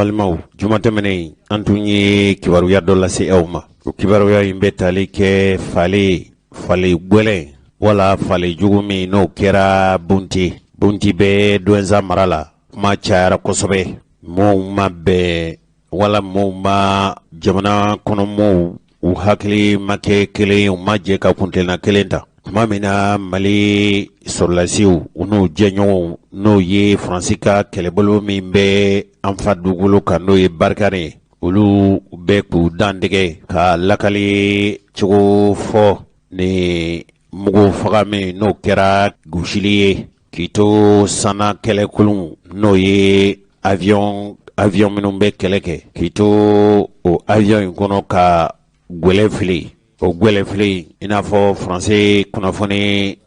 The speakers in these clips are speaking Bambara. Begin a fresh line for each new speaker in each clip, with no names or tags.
balimaw juma tɛmɛnen an tun ye kibaruya dɔ lase aw ma. O kibaruya in bɛ tali kɛ fale gwɛlɛn wala fale jugu min n'o kɛra bunti bɛ Douentza mara la. Kuma cayara kosɛbɛ. Mɔɔw ma bɛn wala mɔɔw ma jamana kɔnɔmɔɔw u hakili ma kɛ kelen u ma jɛ ka kuntilenna kelen ta. Tuma min na Mali sɔrɔlasiw u n'u jɛɲɔgɔnw n'o ye Faransi ka kɛlɛbolo min bɛ an fa dugukolo kan n'o ye Barikani olu bɛ k'u dan tigɛ ka lakali cogo fɔ ni mugu faga min n'o kɛra gosili ye k'i to sana kɛlɛkolon n'o ye avion minnu bɛ kɛlɛ kɛ k'i to o avion in kɔnɔ ka gwɛlɛ fili. O gwɛlɛ fili i n'a fɔ Faransi kunnafoni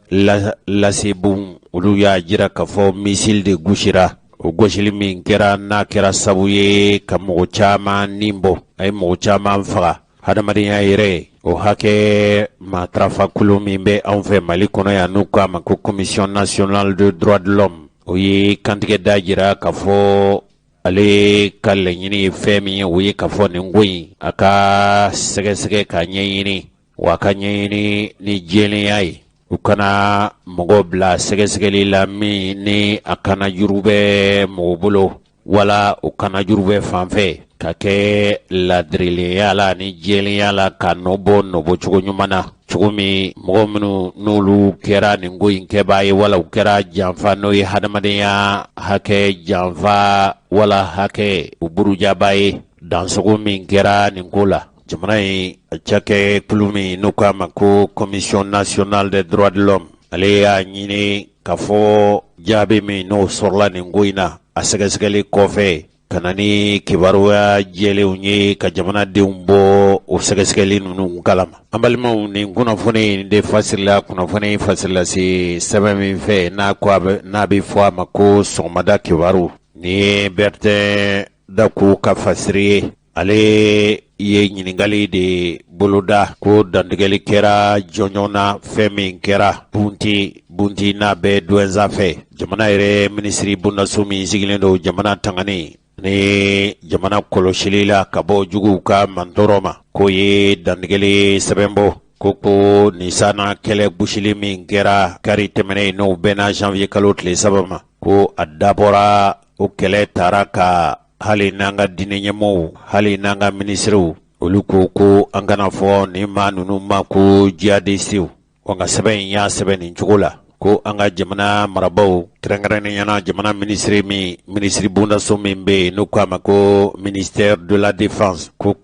lasebun olu y'a jira k'a fɔ missile de gosira. O gosili min kɛra n'a kɛra sabu ye ka mɔgɔ caman nin bɔ a ye mɔgɔ caman faga hadamadenya yɛrɛ o hakɛ matarafa kulu min bɛ anw fɛ Mali kɔnɔ yan n'u k'a ma ko Commission nationale de droits de l'homme o ye kantigɛ da jira k'a fɔ ale ka laɲini ye fɛn min ye o ye k'a fɔ nin ko in a ka sɛgɛsɛgɛ ka ɲɛɲini wa a ka ɲɛɲini ni jɛlenya ye u kana mɔgɔ bila sɛgɛsɛgɛli la min ni a kana juru bɛ mɔgɔ bolo wala o kana juru bɛ fan fɛ ka kɛ ladirileya la ni jɛlenya la ka nɔbɔ cogo ɲuman na cogo min mɔgɔ minnu n'olu kɛra nin ko in kɛbaa ye wala u kɛra janfa n'o ye hadamadenya hakɛ janfa wala hakɛ u burujaba ye dansogo min kɛra nin ko la. Jamana in a cakɛ kulu min n'o k'a ma ko Commission nationale des droits de l'homme ale y'a ɲini k'a fɔ jaabi min n'o sɔrɔla nin ko in na a sɛgɛsɛgɛli kɔfɛ ka na ni kibaruya jɛlenw ye ka jamanadenw bɔ o sɛgɛsɛgɛli ninnu kalama. An balimaw nin kunnafoni de fasirila kunnafoni fasirila se sɛbɛn min fɛ n'a bɛ fɔ a ma ko sɔgɔmada kibaru ni ye Bertin Daku ka fasiri ye. Ale ye ɲininkali de boloda ko dantigɛli kɛra jɔnjɔn na fɛn min kɛra bunti n'a bɛ Douentza fɛ. Jamana yɛrɛ minisiri bondaso min sigilen don jamana tangani ni jamana kɔlɔsili la ka bɔ juguw ka mantɔrɔ ma k'o ye dantigɛli sɛbɛnbɔ ko nin sana kɛlɛ gosili min kɛra kari tɛmɛnen n'o bɛnna janvier kalo tile 3 ma ko a dabɔra o kɛlɛ taara ka hali n'an ka diinɛ ɲɛmɔgɔw hali n'an ka minisiriw olu ko an kana fɔ nin maa ninnu ma ko jihadistiw wa nka sɛbɛn in y'a sɛbɛn nin cogo la ko an ka jamana marabaw kɛrɛnkɛrɛnnenya jamana minisiri bondaso min bɛ yen n'o k'a ma ko ministère de la défense ko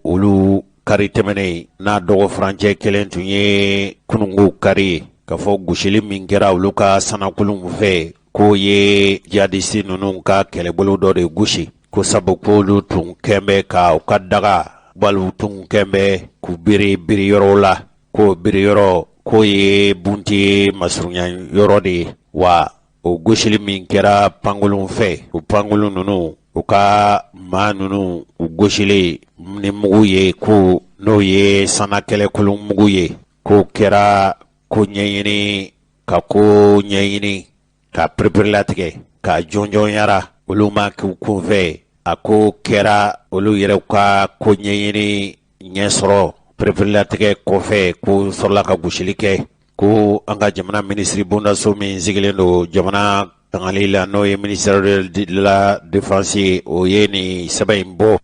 olu kari tɛmɛnen n'a dɔgɔ furancɛ kelen tun ye kununko kari ye k'a fɔ gosili min kɛra olu ka sanakolon fɛ k'o ye jihadisi ninnu ka kɛlɛbolo dɔ de gosi ko sabu k'olu tun kɛn bɛ ka u ka daga wali tun kɛn bɛ k'u biri yɔrɔ la k'o biri yɔrɔ k'o ye bunti masurunya yɔrɔ de ye wa o gosili min kɛra pankolon fɛ o pankolon ninnu u ka maa ninnu u gosili ni mugu ye ko n'o ye sana kɛlɛkolon mugu ye k'o kɛra ko ɲɛɲini ka perepere ka jɔnjɔnyara olu ma k'u kunfɛ a ko kɛra olu yɛrɛ ka ko ɲɛɲini ɲɛ sɔrɔ perepere kɔfɛ ko sɔrɔla ka gosili kɛ ko an ka jamana minisiri bondaso min sigilen don jamana tangali la n'o ye ministère de la défense o ye nin sɛbɛn in bɔ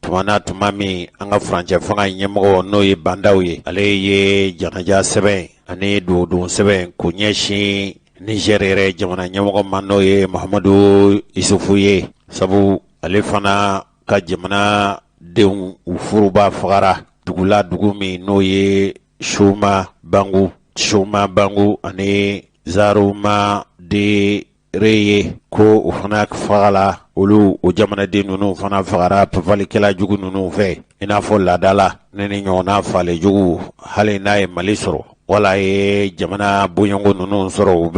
tuma min an ka furancɛ fanga ɲɛmɔgɔ n'o ye bandaw ye ale ye janaja sɛbɛn ani dodon sɛbɛn k'o ɲɛsin Niger yɛrɛ jamana ɲɛmɔgɔ ma n'o ye Mahamadu Isufu ye sabu ale fana ka jamana denw u furuba fagara dugu min n'o ye Shoma Bangu ani Zaruma de Reye ko o fana fagala olu o jamanaden ninnu fana fagara pafalikɛla jugu ninnu fɛ i n'a fɔ laadala ne ni ɲɔgɔnna fale jugu hali n'a ye Mali sɔrɔ wala ye jamana bonyango ninnu sɔrɔ u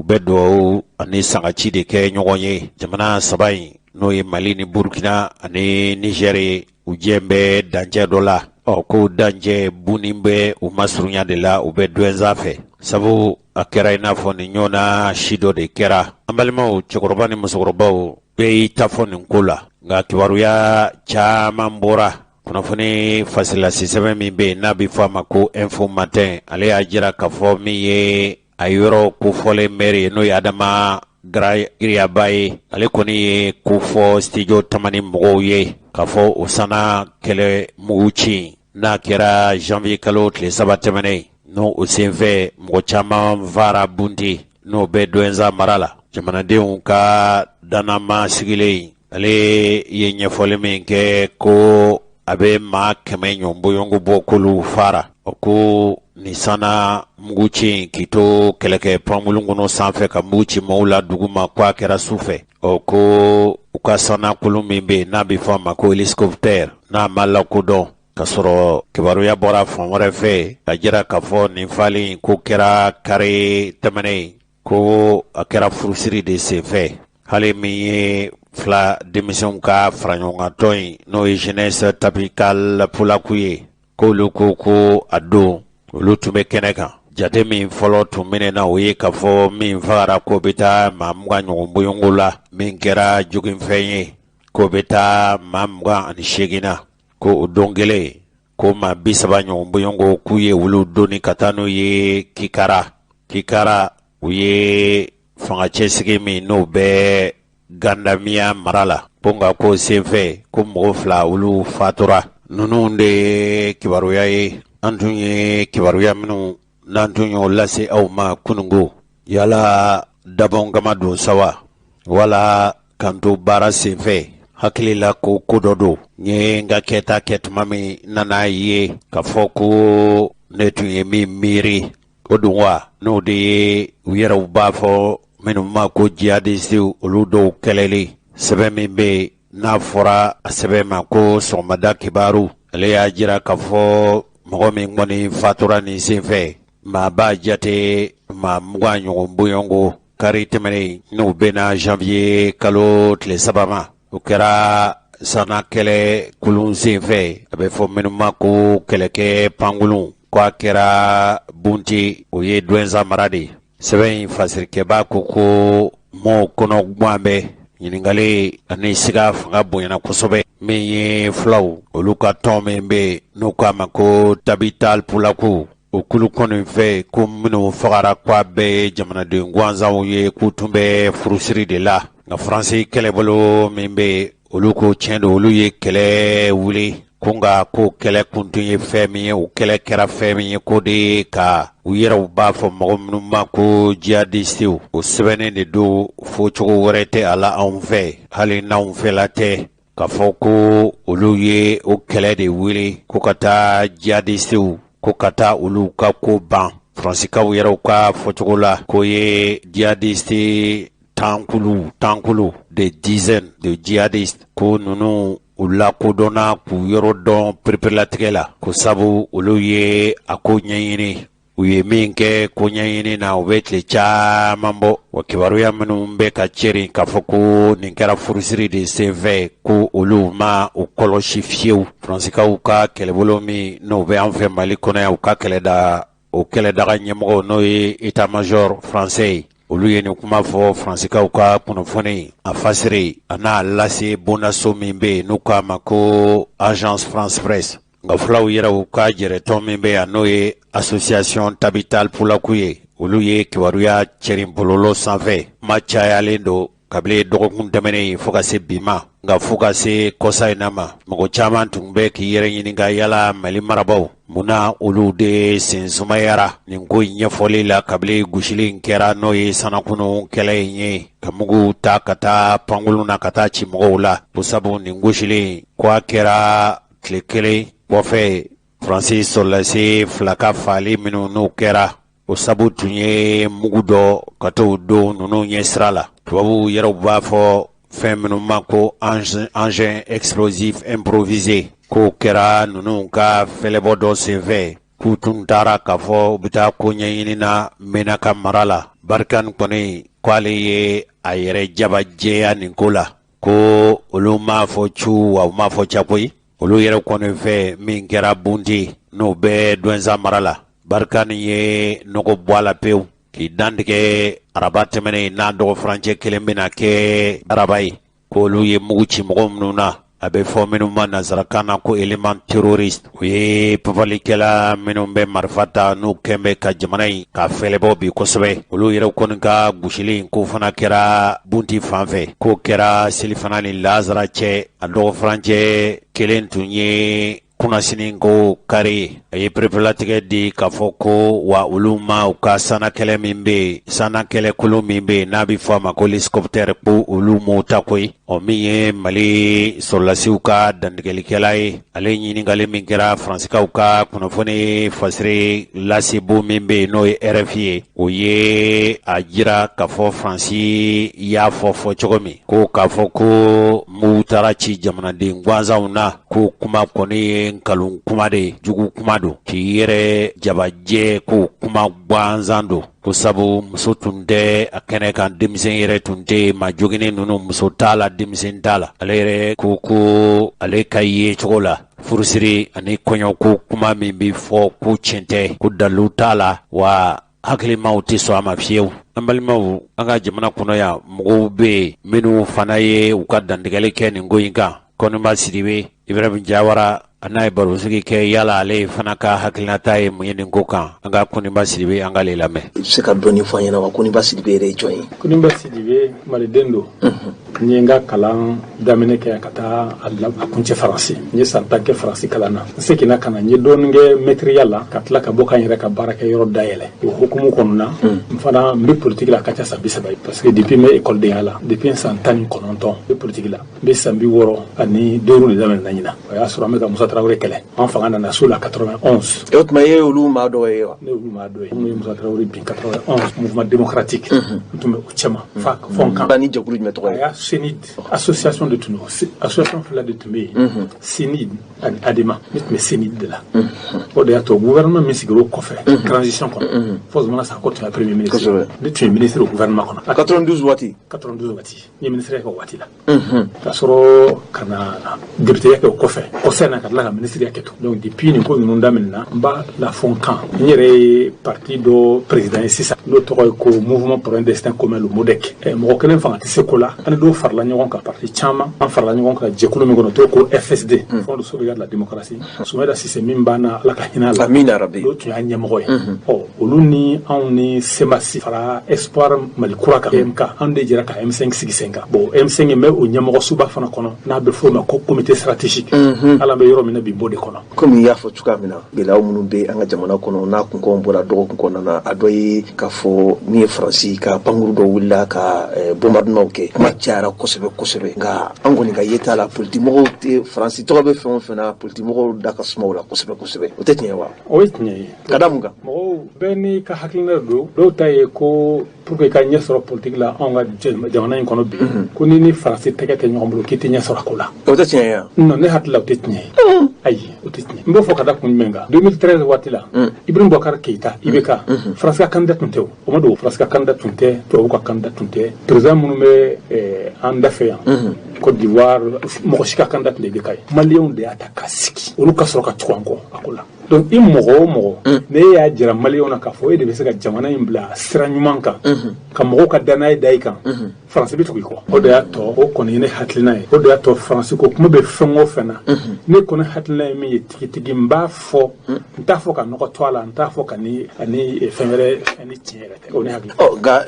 bɛ duwawu ani sangaci de kɛ ɲɔgɔn ye. Jamana saba in n'o ye Mali ni Burkina ani Niger ye u jɛ bɛ dancɛ dɔ la ko dancɛ bunni bɛ u masurunya de la u bɛ Douentza fɛ sabu a kɛra i n'a fɔ ni ɲɔgɔnna si dɔ de kɛra. An balimaw cɛkɔrɔba ni musokɔrɔbaw bɛɛ y'i ta fɔ nin ko la nka kibaruya caaman bɔra kunnafoni fasilasi sɛbɛn min bɛ yen n'a bɛ fɔ a ma ko info matin ale y'a jira k'a fɔ min ye a yɔrɔ kofɔlen mɛri ye n'o ye Adama Garayaba ye ale kɔni ye kofɔ studio tamani mɔgɔw ye k'a fɔ o sana kɛlɛ mugu ci n'a kɛra janvier kalo tile 3 tɛmɛnen n'o o senfɛ mɔgɔ caman vara Bunti n'o bɛ Douentza mara la jamanadenw ka danama sigilen ale ye ɲɛfɔli min kɛ ko a bɛ maa 100 ɲɔnboyɔngo bɔ k'olu fara o ko nin sana mugu ci k'i to kɛlɛkɛ pankulu kɔnɔ sanfɛ ka mugu ci maaw la dugu ma ko a kɛra sufɛ o ko u ka sanakolon min bɛ yen n'a bɛ fɔ a ma ko hélicoptère n'a ma lakodɔn ka sɔrɔ kibaruya bɔra fan wɛrɛ fɛ ka jira k'a fɔ nin falen ko kɛra kare tɛmɛnen ko a kɛra furusiri de senfɛ hali min ye fila denmisɛnw ka faraɲɔgɔnkan tɔn in n'o ye jeunesse tropicale polaku ye k'olu ko a don olu tun bɛ kɛnɛ kan jate min fɔlɔ tun minɛna o ye k'a fɔ min fagara ko bɛ taa maa 20 ɲɔgɔn boyongo la min kɛra joginfɛn ye ko bɛ taa maa 28 na ko o don kelen ko maa 30 ɲɔgɔn boyongo k'u ye olu doni ka taa n'u ye Kikara u ye fangacɛsigi min n'o bɛ Gandamiya mara la ko nka ko senfɛ ko mɔgɔ 2 olu fatura ninnu de ye kibaruya ye an tun ye kibaruya minnu n'an tun y'o lase aw ma kunungo yala dabɔn kama don sawa wala kan to baara senfɛ hakili la ko dɔ don n ye n ka kɛta kɛ tuma min nana ye k'a fɔ ko ne tun ye min miiri o don wa n'o de ye u yɛrɛw b'a fɔ minnu ma ko jihadisiw olu dɔw kɛlɛli sɛbɛn min bɛ n'a fɔra a sɛbɛn ma ko sɔgɔmada kibaru ale y'a jira k'a fɔ mɔgɔ min kɔni fatura nin senfɛ maa b'a jate maa 20 ɲɔgɔn boyɔngo kari tɛmɛnen n'u bɛna janvier kalo tile 3 ma o kɛra sana kɛlɛ kulun senfɛ a bɛ fɔ minnu ma ko kɛlɛkɛ pankulu ko a kɛra Bunti o ye Douentza mara de sɛbɛn in fasirikɛba ko mɔɔw kɔnɔ guwan bɛ ɲininkali ani siga fanga bonyana kosɛbɛ min ye fulaw olu ka tɔn min bɛ n'u k'a ma ko Tabital Pulaku o kulu kɔni fɛ ko minnu fagara ko a bɛɛ ye jamanaden gansanw ye k'u tun bɛ furusiri de la nka Faransi kɛlɛbolo min bɛ olu ko tiɲɛ don olu ye kɛlɛ wuli ko nka ko kɛlɛ kun tun ye fɛn min ye o kɛlɛ kɛra fɛn min ye ko de ka u yɛrɛw b'a fɔ mɔgɔ minnu ma ko jihadisiw o sɛbɛnnen de don fo cogo wɛrɛ tɛ a la anw fɛ hali n'anw fɛla tɛ k'a fɔ ko olu ye o kɛlɛ de wuli ko ka taa jihadisiw ko ka taa olu ka ko ban Faransikaw yɛrɛw ka fɔcogo la ko ye jihadiste tankulu des dizaines de djihadistes ko ninnu u lakodɔnna k'u yɔrɔ dɔn perepelatigɛ la ko sabu olu ye a ko ɲɛɲini u ye min kɛ ko ɲɛɲini na u bɛ tile caman bɔ wa kibaruya minnu bɛ ka cɛrin k'a fɔ ko nin kɛra furusiri de senfɛ ko olu ma u kɔlɔsi fiyewu Faransikaw ka kɛlɛbolo min n'o bɛ an fɛ Mali kɔnɔ yan u ka kɛlɛdaga ɲɛmɔgɔ n'o ye état major français ye olu ye nin kuma fɔ Faransikaw ka kunnafoni a fasiri a n'a lase bondaso min bɛ yen n'u k'a ma ko agence France Presse nka fulaw yɛrɛw ka jɛrɛtɔn min bɛ yan n'o ye association Tabital Pulaku ye olu ye kibaruya cɛrin bɔlɔlɔ sanfɛ kuma cayalen don kabini dɔgɔkun tɛmɛnen fo ka se bi ma nka fo ka se kɔsa in na ma mɔgɔ caman tun bɛ k'i yɛrɛ ɲininka yala Mali marabaaw munna olu de sensumayara nin ko ɲɛfɔli la kabini gosili in kɛra n'o ye sanakunu kɛlɛ in ye ka mugu ta ka taa pankulu na ka taa ci mɔgɔw la ko sabu nin gosili ko a kɛra tile kelen kɔfɛ Faransi sɔrɔlasi 2 ka fali minnu n'o kɛra o sabu tun ye mugu dɔ ka t'o don ninnu ɲɛ sira la tubabuw yɛrɛw b'a fɔ fɛn minnu ma ko engin explosif improvisé k'o kɛra ninnu ka fɛlɛbɔ dɔ senfɛ k'u tun taara k'a fɔ u bɛ taa ko ɲɛɲini na Menaka mara la Barikani kɔni k'ale ye a yɛrɛ jabajɛya nin ko la ko olu m'a fɔ cu wa u m'a fɔ ca koyi olu yɛrɛ kɔni fɛ min kɛra Bunti n'o bɛ Douentza mara la Barikani ye nɔgɔ bɔ a la pewu k'i dantigɛ araba tɛmɛnen n'a dɔgɔ furancɛ kelen bɛna kɛ araba ye k'olu ye mugu ci mɔgɔ minnu na a bɛ fɔ minnu ma nanzarakan na ko élément terroriste o ye papalikɛla minnu bɛ marifa ta n'u kɛn bɛ ka jamana in ka fɛlɛbɔ bi kosɛbɛ olu yɛrɛ kɔni ka gosili in ko fana kɛra bunti fan fɛ k'o kɛra selifana ni lazara cɛ a dɔgɔfarancɛ kelen tun ye kunnasini ko kari a ye perepelatigɛ di k'a fɔ ko wa olu ma u ka sanakɛlɛ min bɛ yen sanakɛlɛkulu min bɛ yen n'a bɛ fɔ a ma ko helicoptère ko olu m'o ta koyi min ye mali sɔrɔlasiw ka dantigɛlikɛla ye ale ɲininkali min kɛra faransikaw ka kunnafoni fasire lasebo min bɛ yen n'o ye RFI ye o ye a jira k'a fɔ faransi y'a fɔ cogo min ko k'a fɔ ko m'u taara ci jamanaden gansanw na ko kuma kɔni ye nkalon kuma de jugu kuma don k'i yɛrɛ jabajɛ ko kuma gansan don ko sabu muso tun tɛ a kɛnɛ kan denmisɛn yɛrɛ tun tɛ ma joginen ninnu muso t'a la denmisɛn t'a la ale yɛrɛ ko ale ka ye cogo la furusiri ani kɔɲɔko kuma min bɛ fɔ ko tiɲɛ tɛ ko dalu t'a la wa hakilimaw tɛ sɔn a ma fiyewu an balimaw an ka jamana kɔnɔ yan mɔgɔw bɛ yen minnu fana ye u ka dantigɛli kɛ nin ko in kan Koniba Sidibe Ibrahim Jawara a n'a ye barosigi kɛ yala ale fana ka hakilinata ye mun ye nin ko kan an ka Koniba Sidibe an ka le lamɛn.
I bɛ se ka dɔɔni fɔ an ɲɛna wa Koniba Sidibe yɛrɛ ye jɔn ye?
Koniba Sidibe maliden don. N ye n ka kalan daminɛ kɛ ka taa a kuncɛ Faransi. N ye san 10 kɛ Faransi kalan na. N seginna ka na n ye dɔɔni kɛ maîtrise la ka tila ka bɔ ka n yɛrɛ ka baara kɛ yɔrɔ dayɛlɛ. O hukumu kɔnɔna n fana n bɛ politique la a ka ca san 30 parce que depuis n bɛ écoledenya la depuis san 19 n bɛ politique la. N bɛ san 60 ani 5 de daminɛna ɲina. O y'a sɔrɔ an bɛ ka Musa Traoré kɛlɛ. An fanga nana so la 91.
O tuma ye olu maa dɔ ye wa?
Ne olu maa dɔ ye. Mun ye Musa Traoré bin 91 mouvement démocratique. N tun bɛ o cɛma fa fɔn kan.
Ba ni jɛkulu jumɛn tɔgɔ ye?
CENID association de tun association fila de tun bɛ yen. CENID ani ADEMA ne tun bɛ CENID de la. O de y'a to gouvernement min sigir'o kɔfɛ transition kɔnɔ fo Zumana Sakɔ tun ye premier ministre. Ne tun ye ministre au gouvernement kɔnɔ.
92 waati.
92 waati n ye ministre kɛ o waati la. K'a sɔrɔ ka na député kɛ o kɔfɛ kɔsɛn na ka tila ka ministre kɛ to. Donc depuis nin ko ninnu daminɛna n b'a la fɔ n kan n yɛrɛ ye parti dɔ président ye sisan n'o tɔgɔ ye ko mouvement pour un destin commun le MODEC. Mɔgɔ kelen fanga tɛ se ko la an dɔw farala ɲɔgɔn kan parti caman an farala ɲɔgɔn kan jɛkulu min kɔnɔ t'o ko FSD Front de sauvegarde de la démocratie Soumaïla Cissé min banna Ala ka hinɛ a la
Amina Rabi
o tun y'a ɲɛmɔgɔ ye olu ni anw ni Semasi fara Espoir Mali kura kan MK an de jɛra ka M5 sigi sen kan bon M5 bɛ o ɲɛmɔgɔ suba fana kɔnɔ n'a bɛ f'o ma ko comité stratégique ala bɛ yɔrɔ min na bi b'o de kɔnɔ
komi i y'a fɔ cogoya min na gɛlɛyaw minnu bɛ an ka jamana kɔnɔ n'a kunkɔn bɔra dɔgɔkun kɔnɔna na a dɔ ye k'a fɔ min ye Faransi ka pankuru dɔ wulila ka bombardement kɛ kuma cayara kosɛbɛ kosɛbɛ nka an kɔni ka ye t'a la politique mɔgɔw tɛ Faransi tɔgɔ bɛ fɛn o fɛn na politique mɔgɔw da ka suma o la kosɛbɛ kosɛbɛ o tɛ tiɲɛ wa?
O ye tiɲɛ ye.
Ka da mun kan?
Mɔgɔw bɛɛ n'i ka hakilina don dɔw ta ye ko pour que ka ɲɛ sɔrɔ politique la anw ka jamana in kɔnɔ bi ko ni Faransi tɛgɛ tɛ ɲɔgɔn bolo k'i tɛ ɲɛ sɔrɔ a ko la.
O tɛ tiɲɛ ye wa?
Non ne hakili la o tɛ tiɲɛ ye. Ayi o tɛ tiɲɛ. N b'o fɔ ka da kun jumɛn kan 2013 waati la Ibrahim Boubacar Keïta IBK Faransi ka candidat tun tɛ o. O ma don Faransi ka candidat tun tɛ tubabu ka candidat tun tɛ président minnu bɛ an da fɛ yan Côte d'Ivoire mɔgɔ si ka candidat tun tɛ IBK ye. Maliyɛnw de y'a ta k'a sigi olu ka sɔrɔ ka tugu an kɔ a ko la. Donc i mɔgɔ o mɔgɔ ne y'a jira maliyɛnw na k'a fɔ e de bɛ se ka jamana in bila sira ɲuman kan ka mɔgɔw ka danaya da i kan Faransi bɛ tugu i kɔ o de y'a tɔ o kɔni ye ne hakilina ye o de y'a tɔ Faransi ko kuma bɛ fɛn o fɛn na ne kɔni hakilina ye min ye tigitigi n b'a fɔ n t'a fɔ ka nɔgɔ to a la n t'a fɔ ka ni fɛn wɛrɛ ni tiɲɛ yɛrɛ tɛ o ne hakili.
Nka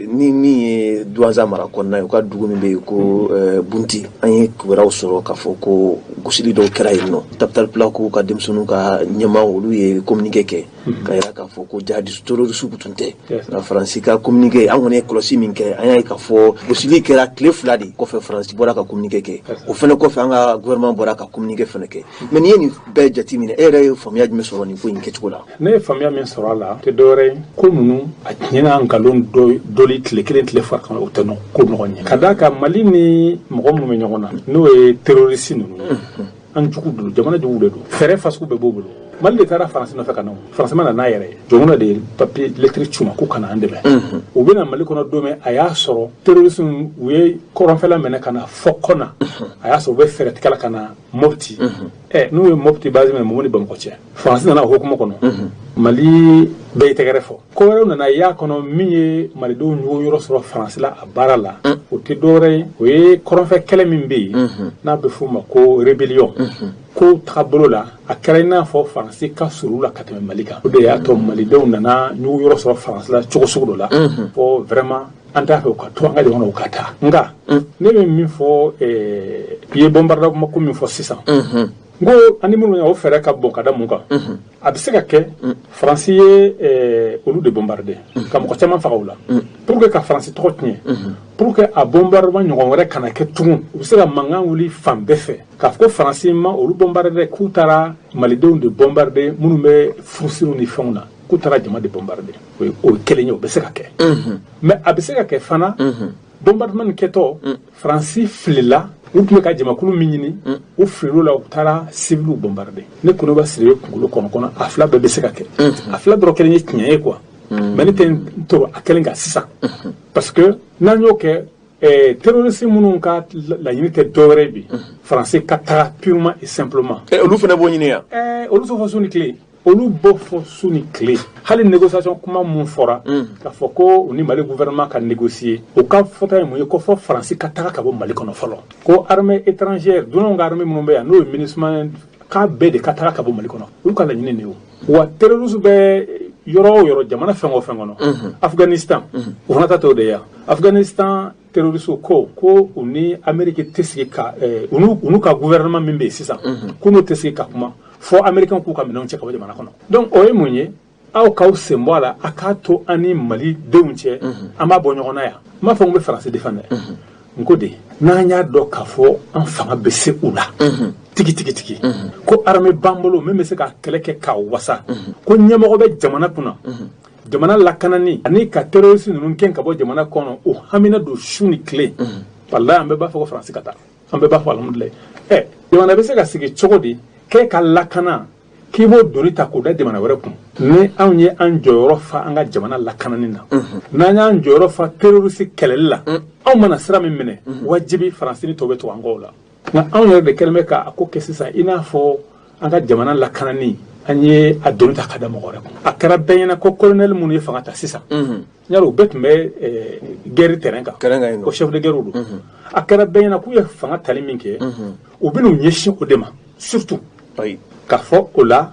ni min ye Douentza mara kɔnɔna ye u ka dugu min bɛ yen ko Bunti an ye kibaruyaw sɔrɔ k'a fɔ ko gosili dɔw kɛra yen nɔ Capital Plateau ka denmisɛnninw ka ɲɛmaa olu ye communiqué kɛ ka yira k'a fɔ ko jihadiste terroriste tun tɛ nka Faransi ka communiqué an kɔni ye kɔlɔsi min kɛ an y'a ye k'a fɔ gosili kɛra tile 2 de kɔfɛ Faransi bɔra ka communiqué kɛ o fana kɔfɛ an ka gouvernement bɔra ka communiqué fana kɛ mais n'i ye nin bɛɛ jateminɛ e yɛrɛ ye faamuya jumɛn sɔrɔ nin ko in kɛcogo la?
Ne ye faamuya min sɔrɔ a la tɛ dɔwɛrɛ ye ko ninnu a tiɲɛna nkalon dɔli tile 1 tile 2 kan o tɛ ko ɲɔgɔn ɲɛ ka d'a kan Mali ni mɔgɔ minnu bɛ ɲɔgɔn na n'o ye terroriste ninnu an jugu don jamana jugu de don fɛɛrɛ fasugu bɛɛ b'o bolo Mali de taara Faransi nɔfɛ ka na Faransi ma na n'a yɛrɛ ye jɔnkuna de ye papier lettre ci u ma ko ka na an dɛmɛ u bɛ na Mali kɔnɔ don min a y'a sɔrɔ terroriste u ye kɔrɔnfɛla minɛ ka na fɔ kɔna a y'a sɔrɔ u bɛ fɛɛrɛ tigɛ ka na Mopti n'u ye Mopti base minɛ Mɔmɔ ni Bamakɔ cɛ Faransi nana o hukumu kɔnɔ Mali bɛɛ tɛgɛrɛ fɔ ko wɛrɛw nana y'a kɔnɔ min ye malidenw ɲɔgɔn yɔrɔ sɔrɔ faransi la a baara la o tɛ dɔwɛrɛ ye o ye kɔrɔnfɛ kɛlɛ min bɛ yen n'a bɛ f'o ma ko rébellion ko tagabolo la a kɛra i n'a fɔ faransi ka surun la ka tɛmɛ mali kan o de y'a to malidenw nana ɲɔgɔn yɔrɔ sɔrɔ faransi la cogo sugu dɔ la fɔ vraiment an t'a fɛ u ka to an ka jamana u ka taa nka ne bɛ min fɔ i ye bombardement ko min fɔ sisan n ko ani minnu o fɛɛrɛ ka bon ka da mun kan a bɛ se ka kɛ faransi ye olu de bombarder ka mɔgɔ caman faga u la pour que ka faransi tɔgɔ tiɲɛ pour que a bombardement ɲɔgɔn wɛrɛ kana kɛ tugun u bɛ se ka mankan wuli fan bɛɛ fɛ k'a fɔ ko faransi ma olu bombarder k'u taara malidenw de bombarder minnu bɛ furusiriw ni fɛnw na k'u taara jama de bombarder o ye kelen ye o bɛ se ka kɛ mais a bɛ se ka kɛ fana bombardement nin kɛtɔ faransi filila u tun bɛ ka jamakulu min ɲini u filila la u taara civiliw bombarder ne kɔni b'a siri kunkolo kɔnɔ a fila bɛɛ bɛ se ka kɛ a fila dɔrɔn kelen ye tiɲɛ ye quoi mais ne tɛ n to a kelen kan sisan parce que n'an y'o kɛ terroriste minnu ka laɲini tɛ dɔwɛrɛ bi faransi ka taga purement et simplement
olu fana b'o ɲini yan
olu tɛ fɔ su ni tile olu b'o fɔ su ni tile hali négociation kuma mun fɔra k'a fɔ ko u ni mali gouvernement ka négocier o ka fɔta ye mun ye ko fɔ faransi ka taga ka bɔ mali kɔnɔ fɔlɔ ko armée étrangère dunanw ka armée minnu bɛ yan n'o ye MINUSMA k'a bɛɛ de ka taga ka bɔ mali kɔnɔ olu ka laɲini de ye o wa terroriste bɛ yɔrɔ o yɔrɔ jamana fɛn o fɛn kɔnɔ Afghanistan u fana ta t'o de yan Afghanistan terroriste ko u ni Amérique tɛ sigi ka u n'u ka gouvernement min bɛ yen sisan ko n'u tɛ sigi ka kuma fɔ américain k'u ka minɛnw cɛ ka bɔ jamana kɔnɔ donc o ye mun ye aw k'aw sen bɔ a la a k'a to an ni malidenw cɛ an b'a bɔ ɲɔgɔn na yan n b'a fɔ n bɛ faransi défendre n ko de n'an y'a dɔn k'a fɔ an fanga bɛ se u la tigi ko armée b'an bolo min bɛ se ka kɛlɛ kɛ k'a wasa ko ɲɛmɔgɔ bɛ jamana kunna jamana lakanani ani ka terroriste ninnu gɛn ka bɔ jamana kɔnɔ o hamina don su ni tile walahi an bɛɛ b'a fɔ ko faransi ka taa an bɛɛ b'a fɔ alhamdulilayi jamana bɛ se ka sigi cogo di k'e ka lakana k'i b'o doni ta k'o da jamana wɛrɛ kun ni anw ye an jɔyɔrɔ fa an ka jamana lakanani na n'an y'an jɔyɔrɔ fa terroriste kɛlɛli la anw mana sira min minɛ wajibi faransi ni tɔw bɛ to an kɔw la nka anw yɛrɛ de kɛlen bɛ k'a ko kɛ sisan i n'a fɔ an ka jamana lakanani an ye a doni ta ka da mɔgɔ wɛrɛ kun a kɛra bɛɛ ɲɛna ko colonel minnu ye fanga ta sisan yala u bɛɛ tun bɛ guerre terrain kan ko chef de guerre don a kɛra bɛɛ ɲɛna k'u ye fanga tali min kɛ u bɛn'u ɲɛsin o de ma surtout k'a fɔ o la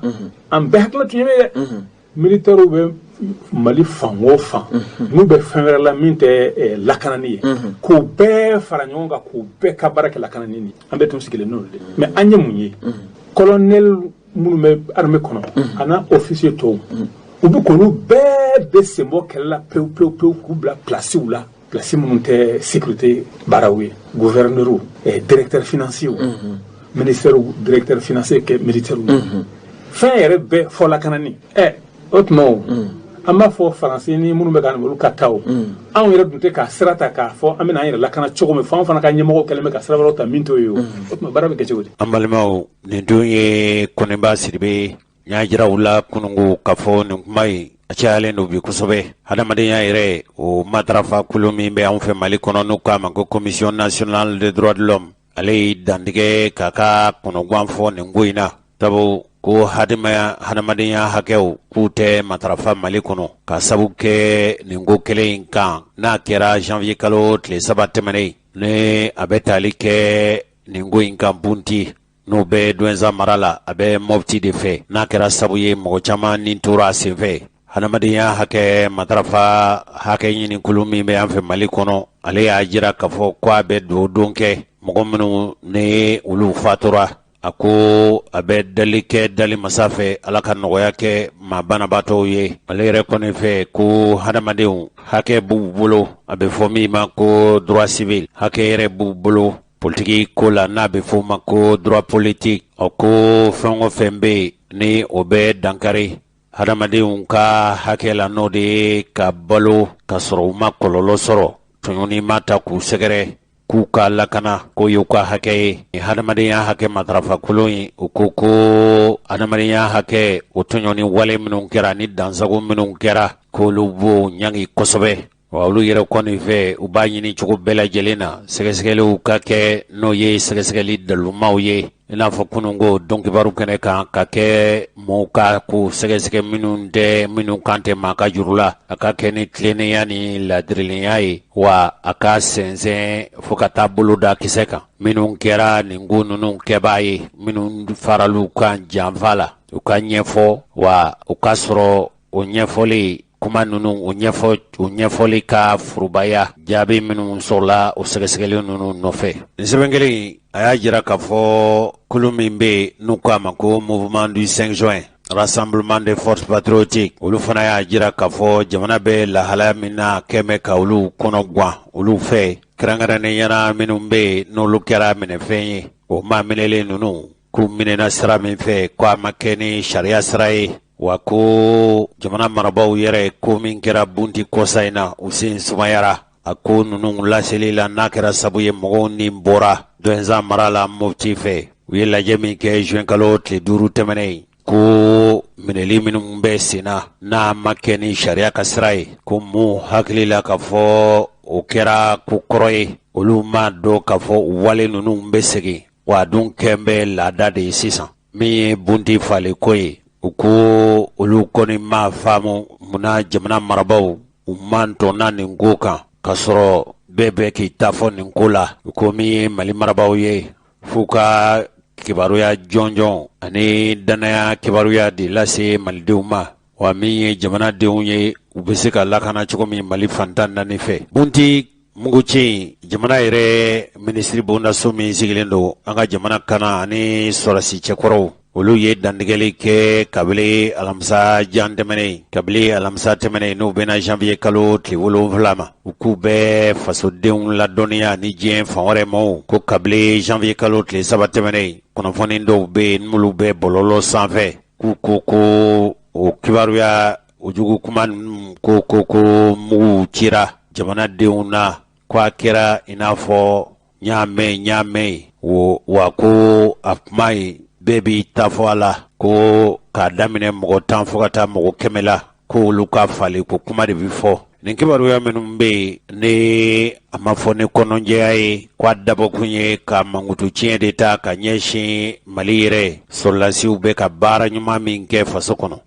an bɛɛ hakili tun ye dɛ militaires bɛ mali fan o fan n'u bɛ fɛn wɛrɛ la min tɛ lakanani ye k'u bɛɛ fara ɲɔgɔn kan k'u bɛɛ ka baara kɛ lakanani ye an bɛɛ tun sigilen n'o de mais an ye mun ye colonel minnu bɛ armée kɔnɔ a n'a officier tɔw u bɛ k'olu bɛɛ bɛ sen bɔ kɛlɛ la pewu pewu pewu k'u bila plasiw la plasi minnu tɛ sécurité baaraw ye gouverneur directeur financier ministère directeur financier kɛ militaire fɛn yɛrɛ bɛɛ fɔ lakanani o tuma an b'a fɔ faransi ni minnu bɛ ka olu ka taa o anw yɛrɛ dun tɛ k'a sira ta k'a fɔ an bɛna an yɛrɛ lakana cogo min fɔ an fana ka ɲɛmɔgɔw kɛlen bɛ ka sira wɛrɛw ta min t'o ye o tuma baara bɛ kɛ cogo di
an balimaw nin dun ye Kɔnɛba Sidibe n y'a jira u la kunungo k'a fɔ nin kuma ye a cayalen don bi kosɛbɛ hadamadenya yɛrɛ o matarafa kulu min bɛ anw fɛ Mali kɔnɔ n'u k'a ma ko commission nationale des droits de l'homme ale ye dantigɛ k'a ka kɔnɔguwan fɔ nin ko in na sabu ko hadamadenya hakɛw k'u tɛ matarafa Mali kɔnɔ ka sabu kɛ nin ko kelen in kan n'a kɛra janvier kalo tile 3 tɛmɛnen ni a bɛ tali kɛ nin ko in kan bunti n'o bɛ Douentza mara la a bɛ Mopti de fɛ n'a kɛra sabu ye mɔgɔ caman ni tora a senfɛ hadamadenya hakɛ matarafa hakɛ ɲinikulu min bɛ an fɛ Mali kɔnɔ ale y'a jira k'a fɔ ko a bɛ don kɛ mɔgɔ minnu ni olu fatura a ko a bɛ dali kɛ dali masa fɛ ala ka nɔgɔya kɛ maa banabaatɔw ye ale yɛrɛ kɔni fɛ ko hadamadenw hakɛ b'u bolo a bɛ fɔ min ma ko droit civil hakɛ yɛrɛ b'u bolo politiki ko la n'a bɛ fɔ ma ko droit politique o ko fɛn o fɛn bɛ yen ni o bɛ dankari hadamadenw ka hakɛ la n'o de ye ka balo ka sɔrɔ u ma kɔlɔlɔ sɔrɔ tɔɲɔni ma ta k'u sɛgɛrɛ k'u ka lakana ko y'u ka hakɛ ye hadamadenya hakɛ matarafa kolon ye o ko hadamadenya hakɛ o tɔɲɔni wale minnu kɛra ni dansago minnu kɛra k'olu b'o ɲangi kosɛbɛ wa olu yɛrɛ kɔni fɛ u b'a ɲini cogo bɛɛ lajɛlen na sɛgɛsɛgɛliw ka kɛ n'o ye sɛgɛsɛgɛli dalumaw ye i n'a fɔ kunun ko dɔnkibaru kɛnɛ kan ka kɛ mɔɔw ka ko sɛgɛsɛgɛ minnu kan tɛ maa ka juru la a ka kɛ ni tilennenya ni ladirilenya ye wa a ka sɛnsɛn fo ka taa boloda kisɛ kan minnu kɛra nin ko ninnu kɛbaa ye minnu faraliw kan janfa la u ka ɲɛfɔ wa u ka sɔrɔ o ɲɛfɔli kuma ninnu o ɲɛfɔli ka furubaya jaabi minnu sɔrɔla o sɛgɛsɛgɛli ninnu nɔfɛ nin sɛbɛn kelen a y'a jira k'a fɔ kulu min bɛ n'u k'a ma ko mouvement du 5 juin rassemblement des forces patriotiques olu fana y'a jira k'a fɔ jamana bɛ lahalaya min na kɛmɛ ka olu kɔnɔ guwan olu fɛ kɛrɛnkɛrɛnnenya minnu bɛ n'olu kɛra minɛfɛn ye o maa minɛlen ninnu k'u minɛna sira min fɛ ko a ma kɛ ni sariya sira ye wa ko jamana marabaaw yɛrɛ ko min kɛra bunti kɔsa in na u sen sumayara a ko ninnu laseli la n'a kɛra sabu ye mɔgɔw ni bɔra dɔnzan mara la Mopti fɛ u ye lajɛ min kɛ juin kalo tile 5 tɛmɛnen ko minɛli minnu bɛ sen na n'a ma kɛ ni sariya ka sira ye ko mun hakili la k'a fɔ o kɛra ko kɔrɔ ye olu ma dɔn k'a fɔ wale ninnu bɛ segin wa dun kɛn bɛ laada de ye sisan min ye bunti fale ko ye u ko olu kɔni ma faamu munna jamana marabaaw u man tɔnna nin ko kan ka sɔrɔ bɛɛ bɛ k'i ta fɔ nin ko la u ko min ye Mali marabaaw ye f'u ka kibaruya jɔnjɔn ani danaya kibaruya de lase malidenw ma wa min ye jamanadenw ye u bɛ se ka lakana cogo min Mali fantan naani fɛ bunti muguci jamana yɛrɛ minisiri bondaso min sigilen don an ka jamana kana ani sɔrɔsi cɛkɔrɔw olu ye dantigɛli kɛ kabili alamisa tɛmɛnen n'u bɛna janvier kalo tile 7 ma u k'u bɛɛ fasodenw ladɔnniya ni diɲɛ fan wɛrɛ ma ko kabili janvier kalo tile 3 tɛmɛnen kunnafoni dɔw bɛ yen n'olu bɛ bɔlɔlɔ sanfɛ k'u ko o kibaruya o jugu kuma ko mugu cira jamanadenw na ko a kɛra i n'a fɔ ɲaamɛ wa ko a kuma ye bɛɛ b'i ta fɔ a la ko k'a daminɛ mɔgɔ 10 fo ka taa mɔgɔ 100 la ko olu ka fali ko kuma de bi fɔ nin kibaruya minnu bɛ yen ne a ma fɔ ni kɔnɔjɛya ye ko a dabɔkun ye ka mankutu tiɲɛ de ta ka ɲɛsin Mali yɛrɛ sɔrɔlasiw bɛ ka baara ɲuman min kɛ faso kɔnɔ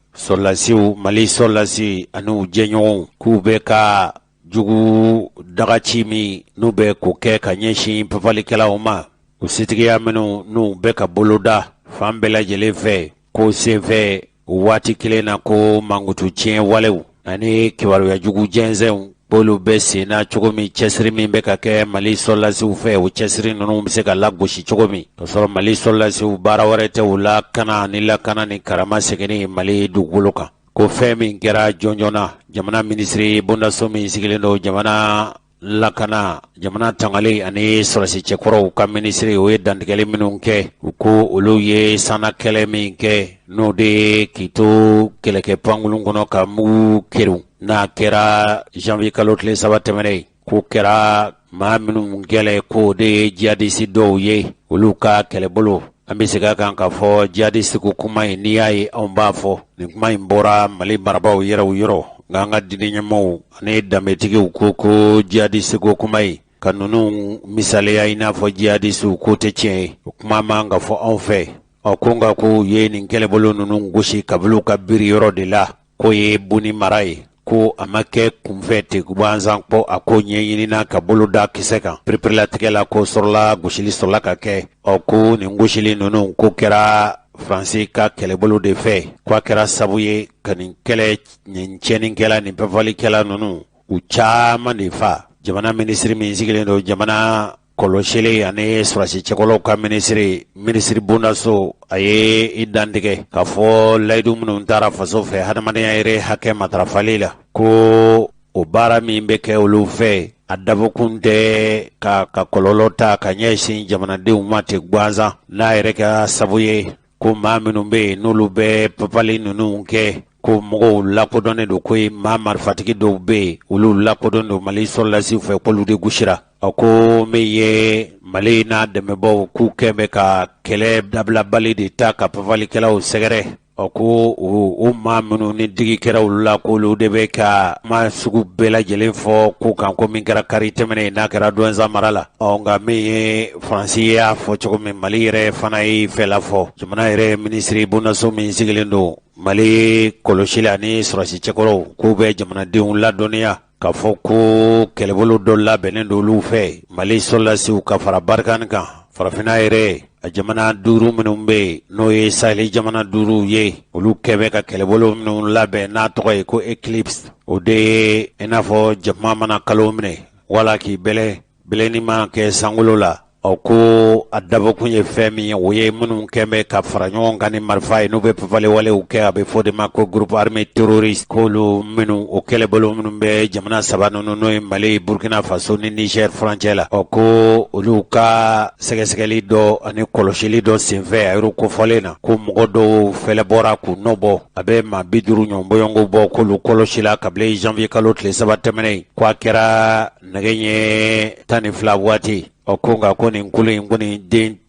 Mali sɔrɔlasi ani u jɛɲɔgɔnw k'u bɛ ka jugu dagaci min n'u bɛ ko kɛ ka ɲɛsin papalikɛlaw ma u sitigiya minnu n'u bɛ ka boloda fan bɛɛ lajɛlen fɛ ko senfɛ waati kelen na ko mankutu tiɲɛ walew ani kibaruya jugu jɛnsɛnw k'olu bɛ sen na cogo min cɛsiri min bɛ ka kɛ Mali sɔrɔlasiw fɛ o cɛsiri ninnu bɛ se ka lagosi cogo min ka sɔrɔ Mali sɔrɔlasiw baara wɛrɛ tɛ u lakana ni karama seginni Mali dugukolo kan ko fɛn min kɛra jɔnjɔna jamana minisiri bondaso min sigilen don jamana lakana jamana tangale ani sɔrɔsi cɛkɔrɔw ka minisiri o ye dantigɛli minnu kɛ u ko olu ye sana kɛlɛ min kɛ n'o de k'i to kɛlɛkɛ pankulun kɔnɔ ka mugu keru n'a kɛra janvier kalo tile 3 tɛmɛnen k'o kɛra maa minnu gɛlɛ k'o de ye jihadisi dɔw ye olu ka kɛlɛbolo an bɛ segin a kan k'a fɔ jihadisi ko kuma in n'i y'a ye anw b'a fɔ nin kuma in bɔra Mali marabaaw yɔrɔ nka an ka diinɛ ɲɛmaaw ani danbetigiw ko jihadisi ko kuma in ka ninnu misaliya i n'a fɔ jihadisiw ko tɛ tiɲɛ ye o kuma man ka fɔ anw fɛ ko nka ko ye nin kɛlɛbolo ninnu gosi kabilu ka biri yɔrɔ de la k'o ye Buni mara ye ko a ma kɛ kunfɛ ten gansan kɔ a ko ɲɛɲinina ka bolo da kisɛ kan pereperilatigɛ la ko gosili sɔrɔla ka kɛ ko nin gosili ninnu ko kɛra Faransi ka kɛlɛbolo de fɛ ko a kɛra sabu ye ka nin tiɲɛnikɛla nin pɛfalikɛla ninnu u caman de fa jamana minisiri min sigilen don jamana kɔlɔsili ani sɔrɔsi cɛkɔrɔbaw ka minisiri bondaso a ye i dantigɛ k'a fɔ layidu minnu taara faso fɛ hadamadenya yɛrɛ hakɛ matarafali la ko o baara min bɛ kɛ olu fɛ a dabɔkun tɛ ka kɔlɔlɔ ta ka ɲɛsin jamanadenw ma ten gansan n'a yɛrɛ kɛra sabu ye ko maa minnu bɛ yen n'olu bɛ papali ninnu kɛ ko mɔgɔw lakodɔnnen don ko maa marifatigi dɔw bɛ yen olu lakodɔnnen don Mali sɔrɔlasiw fɛ k'olu de gosira ko min ye Mali n'a dɛmɛbaaw k'u kɛn bɛ ka kɛlɛ dabilabali de ta ka papalikɛlaw sɛgɛrɛ o ko o maa minnu ni digi kɛra olu la k'olu de bɛ ka ma sugu bɛɛ lajɛlen fɔ ko kan ko min kɛra kari tɛmɛnen n'a kɛra Douentza mara la nka min ye Faransi y'a fɔ cogo min Mali yɛrɛ fana ye fɛla fɔ jamana yɛrɛ minisiri bondaso min sigilen don Mali kɔlɔsili ani sɔrɔsi cɛkɔrɔw k'u bɛ jamanadenw ladɔnniya k'a fɔ ko kɛlɛbolo dɔ labɛnnen don olu fɛ Mali sɔrɔlasiw ka fara barikani kan farafinna yɛrɛ a jamana 5 minnu bɛ yen n'o ye Saheli jamana 5 ye olu kɛ bɛ ka kɛlɛbolo minnu labɛn n'a tɔgɔ ye ko Eclipse o de ye i n'a fɔ jakuma mana kalo minɛ wala k'i bɛlɛnni mana kɛ sankolo la ko a dabɔkun ye fɛn min ye o ye minnu kɛ bɛ ka fara ɲɔgɔn kan ni marifa ye n'u bɛ pepalewalew kɛ a bɛ fɔ de ma ko groupe armé terroriste k'olu minnu o kɛlɛbolo minnu bɛ jamana 3 ninnu n'o ye Mali Burkina Faso ni Niger frontière la ko olu ka sɛgɛsɛgɛli dɔ ani kɔlɔsili dɔ senfɛ a y'o kofɔlen na ko mɔgɔ dɔw fɛlɛ bɔra k'u nɔ bɔ a bɛ maa 50 ɲɔgɔnbɔɲɔgɔn bɔ k'olu kɔlɔsila kabila janvier kalo tile 3 tɛmɛnen k'a kɛra nɛgɛ ɲɛ 12 waati ko nka ko nin kulu in ko nin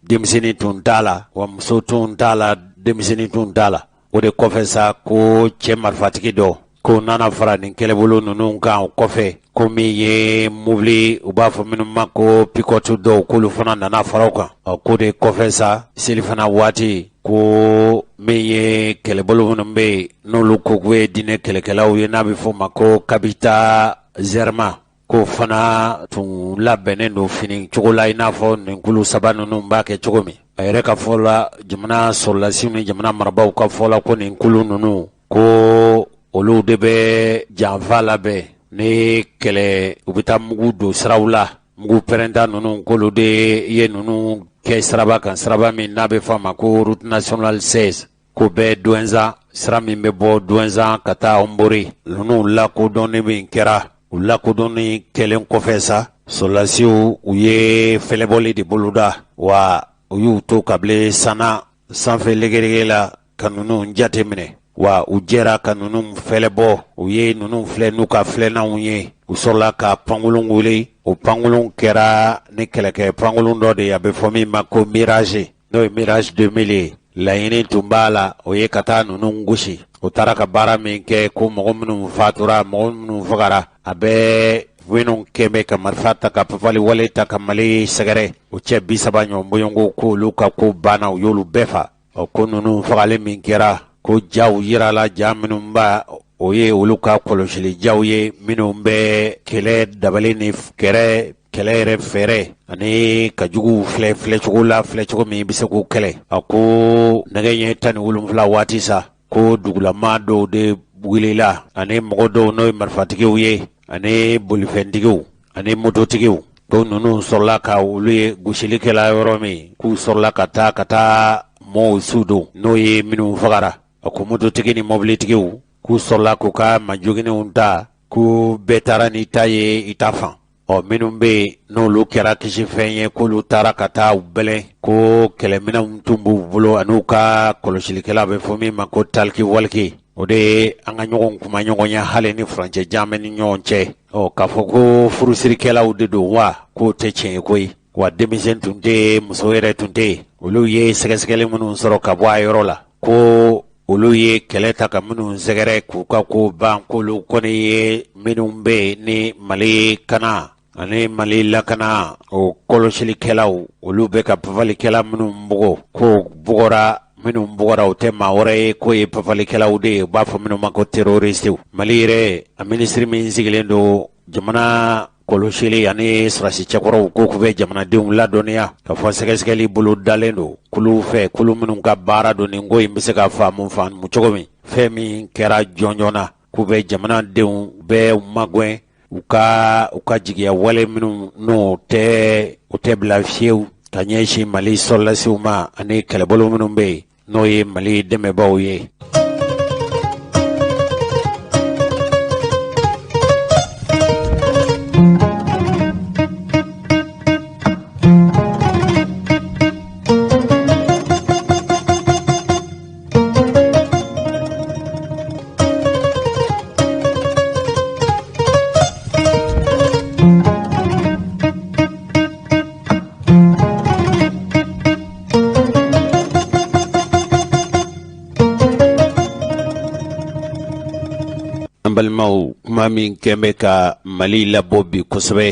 denmisɛnnin tun t'a la wa muso tun t'a la denmisɛnnin tun t'a la o de kɔfɛ sa ko cɛ marifatigi dɔ ko nana fara nin kɛlɛbolo ninnu kan o kɔfɛ ko min ye mobili u b'a fɔ minnu ma ko pikɔtu dɔw k'olu fana nana faraw kan ko de kɔfɛ sa selifana waati ko min ye kɛlɛbolo minnu bɛ yen n'olu ko k'u ye diinɛ kɛlɛkɛlaw ye n'a bɛ fɔ ma ko Kabita Zerma ko fana tun labɛnnen don fini cogo la i n'a fɔ nin kulu 3 ninnu b'a kɛ cogo min a yɛrɛ ka fɔ la jamana sɔrɔlasiw ni jamana marabaw ka fɔ la ko nin kulu ninnu ko olu de bɛ janfa labɛn ni kɛlɛ u bɛ taa mugu don siraw la mugu pɛrɛnta ninnu k'olu de ye ninnu kɛ siraba kan siraba min n'a bɛ fɔ a ma ko route nationale 16 ko bɛɛ Douentza sira min bɛ bɔ Douentza ka taa Ombori ninnu lakodɔnni min kɛra u lakodɔnni kɛlen kɔfɛ sa sɔrɔlasiw u ye fɛlɛbɔli de boloda wa u y'u to kabile sana sanfɛ lɛgɛrɛgɛ la ka ninnu jate minɛ wa u jɛra ka ninnu fɛlɛbɔ u ye ninnu filɛ n'u ka filɛnanw ye u sɔrɔla ka pankolon wele o pankolon kɛra ni kɛlɛkɛ pankolon dɔ de ye a bɛ fɔ min ma ko Mirage n'o ye Mirage 2000 ye laɲini tun b'a la o ye ka taa ninnu gosi o taara ka baara min kɛ ko mɔgɔ minnu fatura mɔgɔ minnu fagara a bɛ minnu kɛmɛ ka marifa ta ka pepali wale ta ka Mali sɛgɛrɛ o cɛ 30 ɲɔgɔnbɔɲɔgɔn ko olu ka ko banna u y'olu bɛɛ fa ko ninnu fagali min kɛra ko jaw yirala ja minnu b'a o ye olu ka kɔlɔsili jaw ye minnu bɛ kɛlɛ dabali ni kɛlɛ yɛrɛ fɛrɛ ani ka jugu filɛ cogo la filɛ cogo min bɛ se k'u kɛlɛ ko nɛgɛ ɲɛ 17 waati sa ko dugulama dɔw de wulila ani mɔgɔ dɔw n'o ye marifatigiw ye ani bolifɛntigiw ani mototigiw ko ninnu sɔrɔla ka olu ye gosilikɛla yɔrɔ min k'u sɔrɔla ka taa mɔɔw su don n'o ye minnu fagara ko mototigi ni mɔbilitigiw k'u sɔrɔla k'u ka majoginenw ta k'u bɛɛ taara n'i ta ye i ta fan minnu bɛ yen n'olu kɛra kisi fɛn ye k'olu taara ka taa u bɛlɛn ko kɛlɛminɛnw tun b'u bolo an'u ka kɔlɔsilikɛla bɛ fɔ min ma ko taliki waliki o de ye an ka ɲɔgɔn kuma ɲɔgɔnya hali ni furancɛ jan bɛ ni ɲɔgɔn cɛ k'a fɔ ko furusirikɛlaw de don wa k'o tɛ tiɲɛ ye koyi wa denmisɛn tun tɛ yen muso yɛrɛ tun tɛ yen olu ye sɛgɛsɛgɛli minnu sɔrɔ ka bɔ a yɔrɔ la ko olu ye kɛlɛ ta ka minnu sɛgɛrɛ k'u ka ko ban k'olu kɔni ye minnu bɛ yen ni Mali kana ani Mali lakana o kɔlɔsilikɛlaw olu bɛ ka papalikɛla minnu bugɔ ko bugɔra minnu bugɔra o tɛ maa wɛrɛ ye k'o ye papalikɛlaw de ye u b'a fɔ minnu ma ko terroristew Mali yɛrɛ a minisiri min sigilen don jamana kɔlɔsili ani sɔrɔsi cɛkɔrɔw ko k'u bɛ jamanadenw ladɔnniya ka fɔ sɛgɛsɛgɛli bolo dalen don kulu fɛ kulu minnu ka baara don nin ko in bɛ se ka faamu cogo min fɛn min kɛra jɔnjɔn k'u bɛ jamanadenw bɛɛ magɛn u ka jigiya wale minnu n'o tɛ bila fiyewu ka ɲɛsin Mali sɔrɔlasiw ma ani kɛlɛbolo minnu bɛ yen n'o ye Mali dɛmɛbaaw ye. balimaw kuma min kɛnbɛ ka Mali labɔ bi kosɛbɛ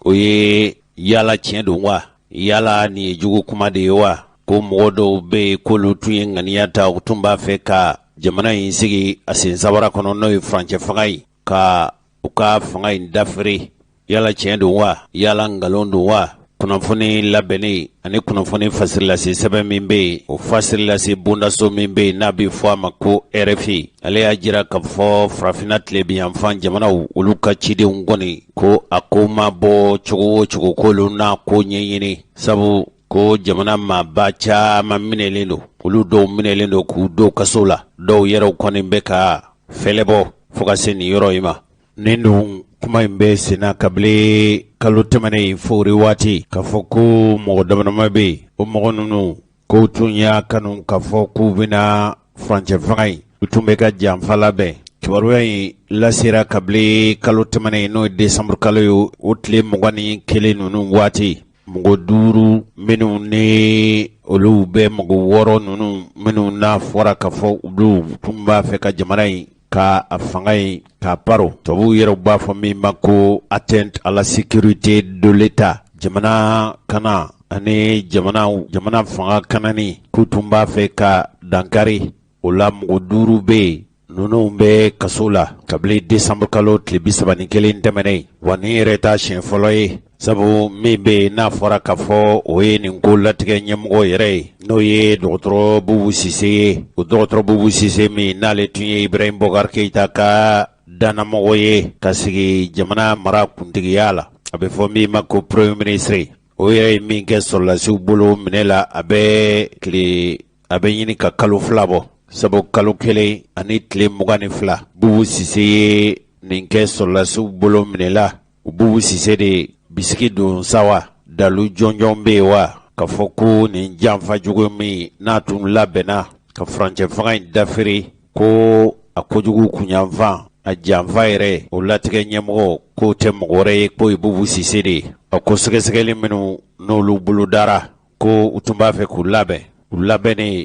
o ye yala tiɲɛ don wa yala nin ye jugu kuma de ye wa ko mɔgɔ dɔw bɛ yen k'olu tun ye ŋaniya ta u tun b'a fɛ ka jamana in sigi a sen sabara kɔnɔ n'o ye furancɛ fanga ye ka u ka fanga in dafere yala tiɲɛ don wa yala ngalon don wa kunnafoni labɛnnen ani kunnafoni fasirilase sɛbɛn min bɛ yen o fasirilase bondaso min bɛ yen n'a bɛ fɔ a ma ko RFI ale y'a jira k'a fɔ farafinna tilebiyanfan jamanaw olu ka cidenw kɔni ko a ko ma bɔ cogo o cogo k'olu n'a ko ɲɛɲini sabu ko jamana maaba caman minɛlen don olu dɔw minɛlen don k'u don kaso la dɔw yɛrɛw kɔni bɛ ka fɛlɛ bɔ fo ka se nin yɔrɔ in ma nin dun kuma in bɛ senna kabili kalo tɛmɛnen fori waati k'a fɔ ko mɔgɔ damadama bɛ yen o mɔgɔ ninnu k'u tun y'a kanu k'a fɔ k'u bɛna furancɛ fanga in u tun bɛ ka janfa labɛn kibaruya in lasera kabili kalo tɛmɛnen n'o ye desanburu kalo ye o tile 21 ninnu waati mɔgɔ 5 minnu ni olu bɛ mɔgɔ 6 ninnu minnu n'a fɔra k'a fɔ olu tun b'a fɛ ka jamana in ka a fanga in k'a paro tubabuw yɛrɛ b'a fɔ min ma ko atteinte à la sécurité de l'État jamana kana ani jamana fanga kanani k'u tun b'a fɛ ka dankari o la mɔgɔ 5 bɛ yen ninnu bɛ kaso la kabili desanburu kalo tile 31 tɛmɛnen wa nin yɛrɛ ta siɲɛ fɔlɔ ye sabu min bɛ yen n'a fɔra k'a fɔ o ye nin ko latigɛ ɲɛmɔgɔ yɛrɛ ye n'o ye dɔgɔtɔrɔ Bubu Sise ye o dɔgɔtɔrɔ Bubu Sise min n'ale tun ye Ibrahim Boubacar Keïta ka dannamɔgɔ ye ka sigi jamana mara kuntigiya la a bɛ fɔ min ma ko premier ministre o yɛrɛ ye min kɛ sɔrɔlasiw bolo minɛ la a bɛ ɲini ka kalo 2 bɔ sabu kalo 1 ani tile 22 Bubu Sise ye nin kɛ sɔrɔlasiw bolo minɛ la o Bubu Sise de bisiki don sawa dalu jɔnjɔn bɛ yen wa k'a fɔ ko nin janfa jugu min n'a tun labɛnna ka furancɛ fanga in dafere ko a kojugu kunyanfan a janfa yɛrɛ o latigɛ ɲɛmɔgɔ k'o tɛ mɔgɔ wɛrɛ ye k'o ye Bubu Sise de ye a ko sɛgɛsɛgɛli minnu n'olu bolo dara ko u tun b'a fɛ k'u labɛn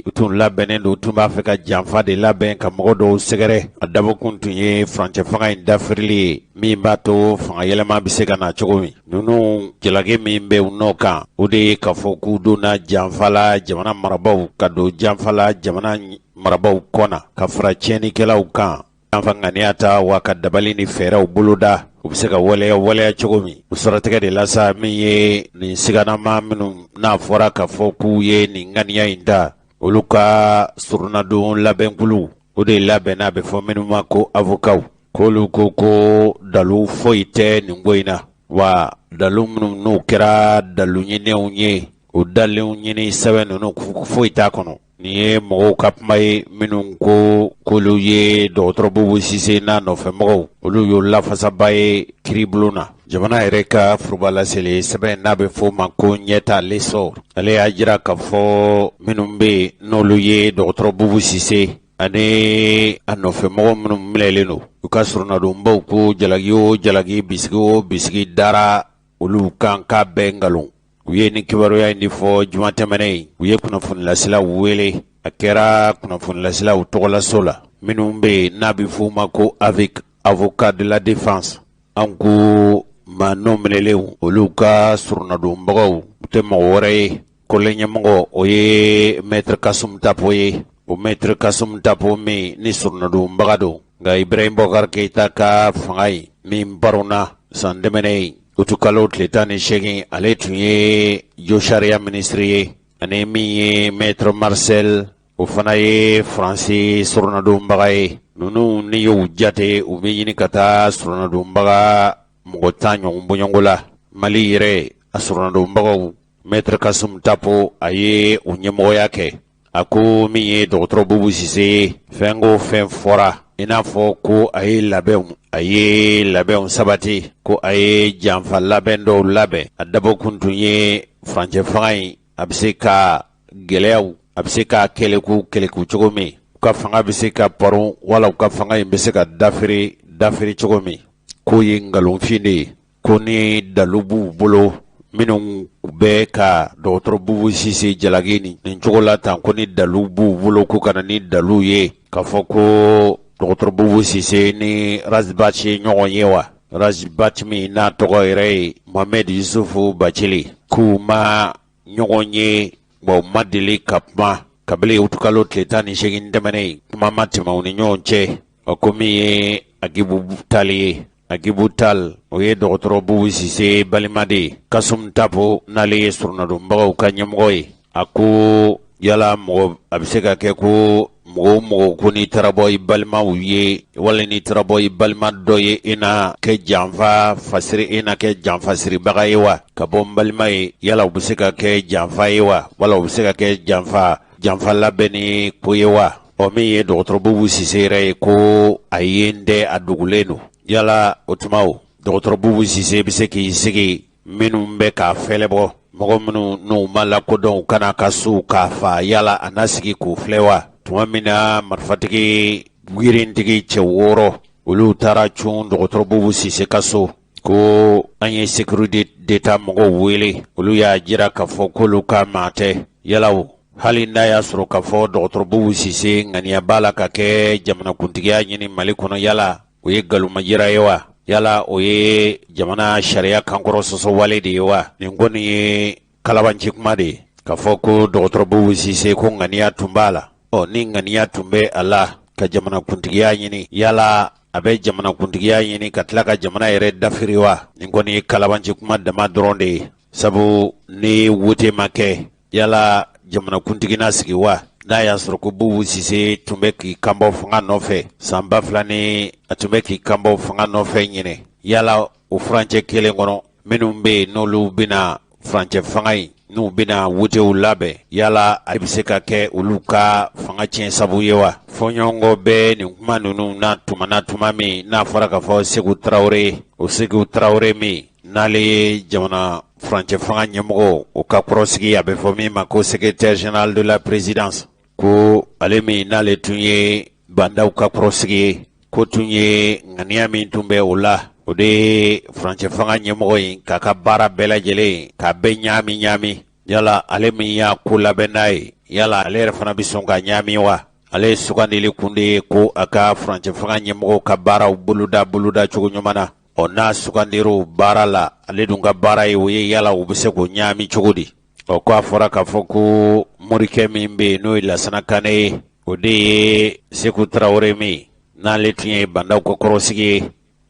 u tun labɛnnen don u tun b'a fɛ ka janfa de labɛn ka mɔgɔ dɔw sɛgɛrɛ a dabɔkun tun ye furancɛ fanga in dafirili ye min b'a to fanga yɛlɛma bɛ se ka na cogo min ninnu jalaki min bɛ u nɔ kan o de ye k'a fɔ k'u donna janfa la jamana marabaw ka don janfa la jamana marabaw kɔnɔ ka fara tiɲɛnikɛlaw kan janfa ŋaniya ta wa ka dabali ni fɛɛrɛw boloda u bɛ se ka waleya cogo min u sɔrɔtigɛ de la sa min ye nin siganama minnu n'a fɔra k'a fɔ k'u ye nin ŋaniya in ta olu ka surunadon labɛnkulu o de labɛnna a bɛ fɔ minnu ma ko avocaw k'olu ko dalu foyi tɛ nin ko in na wa dalu minnu n'u kɛra dalu ɲinenw ye o dalenw ɲini sɛbɛn ninnu foyi t'a kɔnɔ nin ye mɔgɔw ka kuma ye minnu ko k'olu ye dɔgɔtɔrɔ Bubu Sise n'a nɔfɛmɔgɔw olu y'o lafasaba ye kiribulon na jamana yɛrɛ ka furubalaseli sɛbɛn n'a bɛ fɔ ma ko ɲɛta lesor ale y'a jira k'a fɔ minnu bɛ yen n'olu ye dɔgɔtɔrɔ Bubu Sise ani a nɔfɛmɔgɔ minnu minɛlen don u ka surunadonbaw ko jalaki o jalaki bisigi o bisigi dara olu kan k'a bɛɛ nkalon u ye nin kibaruya in de fɔ juma tɛmɛnen u ye kunnafonilazilaw wele a kɛra kunnafonilazilaw tɔgɔlaso la minnu bɛ yen n'a bɛ fɔ ma ko avec avocat de la défense an ko maa nɔ minɛlenw olu ka surunadonbagaw u tɛ mɔgɔ wɛrɛ ye kɔlɛ ɲɛmɔgɔ o ye maître Kasum Tapo ye o maître Kasum Tapo min ni surunadonbaga don nka Ibrahim Boubacar Keïta ka fanga in min barona san tɛmɛnen utu kalo tile 18 ale tun ye jo sariya ministre ye ani min ye maître Marcel o fana ye faransi surunadonbaga ye ninnu ni y'u jate u bɛ ɲini ka taa surunadonbaga mɔgɔ 10 ɲɔgɔn bɔɲɔgɔnko la Mali yɛrɛ a surunadonbagaw maître Kasum Tapo a ye o ɲɛmɔgɔya kɛ a ko min ye dɔgɔtɔrɔ Bubu Sise ye fɛn o fɛn fɔra i n'a fɔ ko a ye labɛnw sabati ko a ye janfa labɛn dɔw labɛn a dabɔkun tun ye furancɛ fanga in a bɛ se ka gɛlɛyaw a bɛ se ka kɛlɛku cogo min u ka fanga bɛ se ka paron wala u ka fanga in bɛ se ka dafiri cogo min k'o ye nkalonfin de ye ko ni dalu b'u bolo minnu bɛ ka dɔgɔtɔrɔ Bubu Sise jalaki nin cogo la tan ko ni dalu b'u bolo ko ka na ni dalu ye k'a fɔ ko dr bubu sise ni razbachi ɲɔgɔn ye wa razbachi min n'a tɔgɔ yɛrɛ ye mohamed yusufu bacili k'u ma ɲɔgɔn ye wa u ma deli ka kuma kabili utukalo tile 18 tɛmɛnen kuma ma tɛmɛ u ni ɲɔgɔn cɛ o ko min ye agibu tali ye agibu tal o ye dɔgɔtɔrɔ bubu sise balima de ye kasum tapo n'ale ye surunadonbagaw ka ɲɛmɔgɔ ye a ko yala mɔgɔ a bɛ se ka kɛ ko mɔgɔ ko n'i taara bɔ i balimaw ye wala n'i taara bɔ i balima dɔ ye i na kɛ janfa fasiri i na kɛ janfasiribaga ye wa ka bɔ n balima ye yala u bɛ se ka kɛ janfa ye wa wala u bɛ se ka kɛ janfa labɛn ni ko ye wa o min ye dɔgɔtɔrɔ bubu sise yɛrɛ ye ko a ye n tɛ a dogolen don yala o tuma o dɔgɔtɔrɔ bubu sise bɛ se k'i sigi minnu bɛ k'a fɛlɛ bɔ mɔgɔ minnu n'u ma lakodɔn u kana ka so k'a fa yala a na sigi k'u filɛ wa tuma min na marifatigi wirintigi cɛ 6 olu taara cun dɔgɔtɔrɔ bubu sise ka so ko an ye sécurité d'état mɔgɔw wele olu y'a jira k'a fɔ k'olu ka maa tɛ yala o hali n'a y'a sɔrɔ k'a fɔ dɔgɔtɔrɔ bubu sise ŋaniya b'a la ka kɛ jamanakuntigiya ɲini mali kɔnɔ yala o ye galumajira ye wa yala o ye jamana sariya kankɔrɔ sɔsɔ wale de ye wa nin kɔni ye kalabanci kuma de ye k'a fɔ ko dɔgɔtɔrɔ bubu sise ko ŋaniya tun b'a la ni ŋaniya tun bɛ a la ka jamanakuntigiya ɲini yala a bɛ jamanakuntigiya ɲini ka tila ka jamana yɛrɛ dafiri wa nin kɔni ye kalabanci kuma dama dɔrɔn de ye sabu ni wote ma kɛ yala jamanakuntigi na sigi wa n'a y'a sɔrɔ ko bubu sise tun bɛ k'i kanbɔ fanga nɔfɛ san 2000 a tun bɛ k'i kanbɔ fanga nɔfɛ ɲinɛ yala o furancɛ kelen kɔnɔ minnu bɛ yen n'olu bɛna furancɛ fanga in n'u bɛna wotew labɛn yala a bɛ se ka kɛ olu ka fanga tiɲɛ sabu ye wa fɔɲɔgɔnkɔ bɛ nin kuma ninnu na tuma min n'a fɔra k'a fɔ Segu Tarawele o Segu Tarawele min n'ale ye jamana furancɛ fanga ɲɛmɔgɔ o ka kɔrɔsigi a bɛ fɔ min ma ko secrétaire général de la présidence ko ale min n'ale tun ye bandaw ka kɔrɔsigi ye ko tun ye ŋaniya min tun bɛ o la o de ye furancɛ fanga ɲɛmɔgɔ in k'a ka baara bɛɛ lajɛlen k'a bɛɛ ɲaami yala ale min y'a ko labɛn n'a ye yala ale yɛrɛ fana bɛ sɔn ka ɲaami wa ale sugandili kun de ye ko a ka furancɛ fanga ɲɛmɔgɔw ka baaraw boloda cogo ɲuman na n'a sugandir'o baara la ale dun ka baara ye o ye yala u bɛ se k'o ɲaami cogo di ko a fɔra k'a fɔ ko morikɛ min bɛ yen n'o ye Lasana Kane ye o de ye Seku Tarawele min n'ale tun ye bandaw ka kɔrɔsigi ye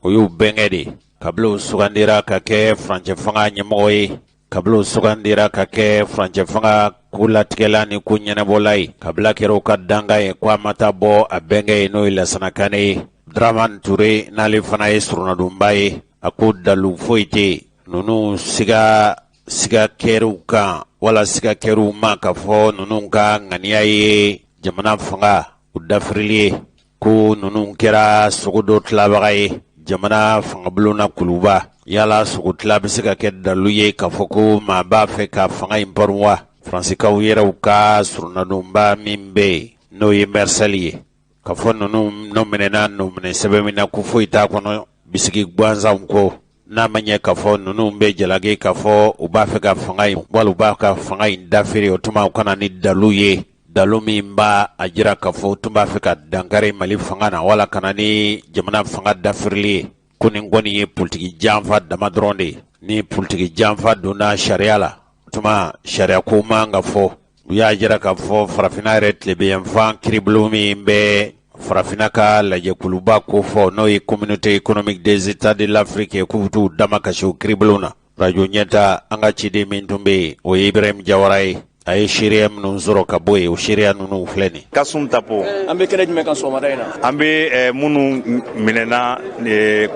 o y'u bɛnkɛ de kabila o sugandira ka kɛ furancɛ fanga ɲɛmɔgɔ ye kabila o sugandira ka kɛ furancɛ fanga ko latigɛla ni ko ɲɛnabɔla ye kabila kɛra o ka danga ye ko a ma taa bɔ a bɛnkɛ ye n'o ye Lasana Kane ye Dramane Touré n'ale fana ye surunadonba ye a ko dalu foyi tɛ ninnu siga kɛriw kan wala siga kɛriw ma k'a fɔ ninnu ka ŋaniya ye jamana fanga u dafirili ye ko ninnu kɛra sogo dɔ tilabaga ye jamana fangabulon na kuluba yala sogo tila bɛ se ka kɛ dalu ye k'a fɔ ko maa b'a fɛ ka fanga in paron wa Faransikaw yɛrɛw ka surunadonba min bɛ yen n'o ye Marcel ye k'a fɔ ninnu n'o minɛna minɛ sɛbɛn min na ko foyi t'a kɔnɔ bisigi gansanw ko n'a ma ɲɛ k'a fɔ ninnu bɛ jalaki k'a fɔ u b'a fɛ ka fanga in wala u b'a ka fanga in dafiri o tuma u kana ni dalu ye dalu min b'a a jira k'a fɔ u tun b'a fɛ ka dankari Mali fanga na wala kana ni jamana fanga dafirili ye ko nin kɔni ye politiki janfa dama dɔrɔn de ye ni politiki janfa donna sariya la o tuma sariya ko man ka fɔ u y'a jira k'a fɔ farafinna yɛrɛ tilebinyanfan kiribolo min bɛ farafinna ka lajɛkuluba ko fɔ n'o ye communauté économique des états de l'Afrique ye k'u t'u dama kasi o kiribolo na radio ɲɛta an ka ciden min tun bɛ yen o ye Ibrahim Jawara ye a ye seereya minnu sɔrɔ ka bɔ yen o seereya ninnu filɛ nin
Kasum Tapo
an bɛ kɛnɛ jumɛn kan sɔgɔmada in na
an bɛ minnu minɛna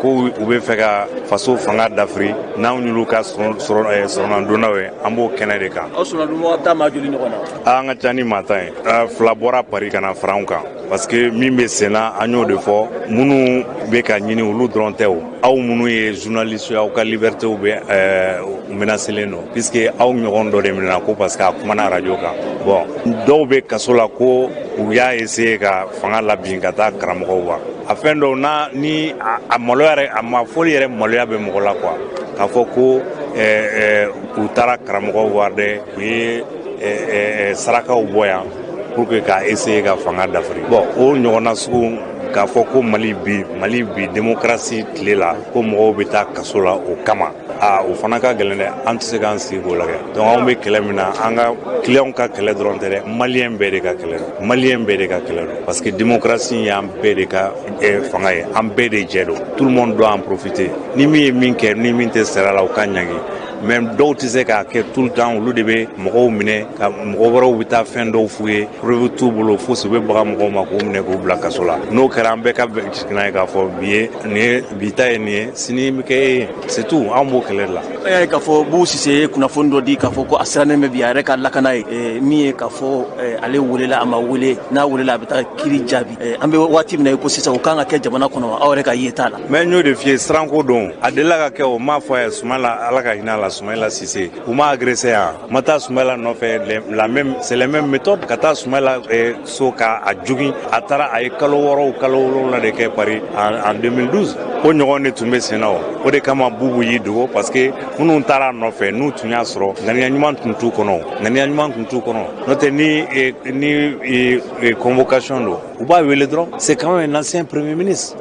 ko u bɛ fɛ ka faso fanga dafiri n'anw y'olu ka sɔrɔnadonnaw ye an b'o kɛnɛ de kan
aw sɔrɔnadonnaw taa maa joli ɲɔgɔn na
an ka ca ni maa tan ye 2 bɔra Paris ka na fara anw kan parce que min bɛ sen na an y'o de fɔ minnu bɛ ka ɲini olu dɔrɔn tɛ o aw minnu ye journaliste aw ka libertéw bɛ menacelen don puisque aw ɲɔgɔn dɔ de minɛna ko parce que a kumana radio kan bon dɔw bɛ kaso la ko u y'a essayer ka fanga labin ka taa karamɔgɔw wa a fɛn dɔw ni a maloya yɛrɛ a ma fɔli yɛrɛ maloya bɛ mɔgɔ la quoi k'a fɔ ko u taara karamɔgɔw wa dɛ u ye sarakaw bɔ yan pour que k'a essayer ka fanga dafiri bon o ɲɔgɔnna sugu k'a fɔ ko Mali bi démocratie tile la ko mɔgɔw bɛ taa kaso la o kama o fana ka gɛlɛn dɛ an tɛ se k'an sigi k'o lajɛ donc anw bɛ kɛlɛ min na an ka clients ka kɛlɛ dɔrɔn tɛ dɛ maliyɛn bɛɛ de ka kɛlɛ don maliyɛn bɛɛ de ka kɛlɛ don parce que démocratie y'an bɛɛ de ka fanga ye an bɛɛ de jɛ don tout le monde doit en profiter ni min ye min kɛ ni min tɛ sara la o ka ɲangi mais dɔw tɛ se k'a kɛ tout le temps olu de bɛ mɔgɔw minɛ ka mɔgɔ wɛrɛw bɛ taa fɛn dɔw f'u ye preuve t'u bolo fo se bɛ baga mɔgɔw ma k'u minɛ k'u bila kaso la n'o kɛra an bɛɛ ka jiginna ye k'a fɔ bi ta ye nin ye sini bɛ kɛ e ye c'est tout an b'o kɛlɛ de la.
an y'a ye k'a fɔ Bubu Sise ye kunnafoni dɔ di k'a fɔ ko a sirannen bɛ bi a yɛrɛ ka lakana ye min ye k'a fɔ ale welela a ma wele n'a welela a bɛ taa kiiri jaabi an bɛ waati min na ko sisan o kan ka kɛ jamana kɔnɔ aw yɛrɛ ka ye t'a la.
mais n y'o de f'i ye siranko don a delila ka kɛ o m'a fɔ a ye Sumala Ala ka hinɛ a la Sumayila Sise u m'a agressé yan ma taa Sumayila nɔfɛ c'est les mêmes méthodes ka taa Sumayila so k'a jogin a taara a ye kalo 7 de kɛ Paris en 2012 o ɲɔgɔn de tun bɛ sen na o de kama Bubu y'i dogo parce que minnu taara nɔfɛ n'u tun y'a sɔrɔ ŋaniya ɲuman tun t'u kɔnɔ n'o tɛ ni convocation don u b'a wele dɔrɔn c'est quand même un ancien premier ministre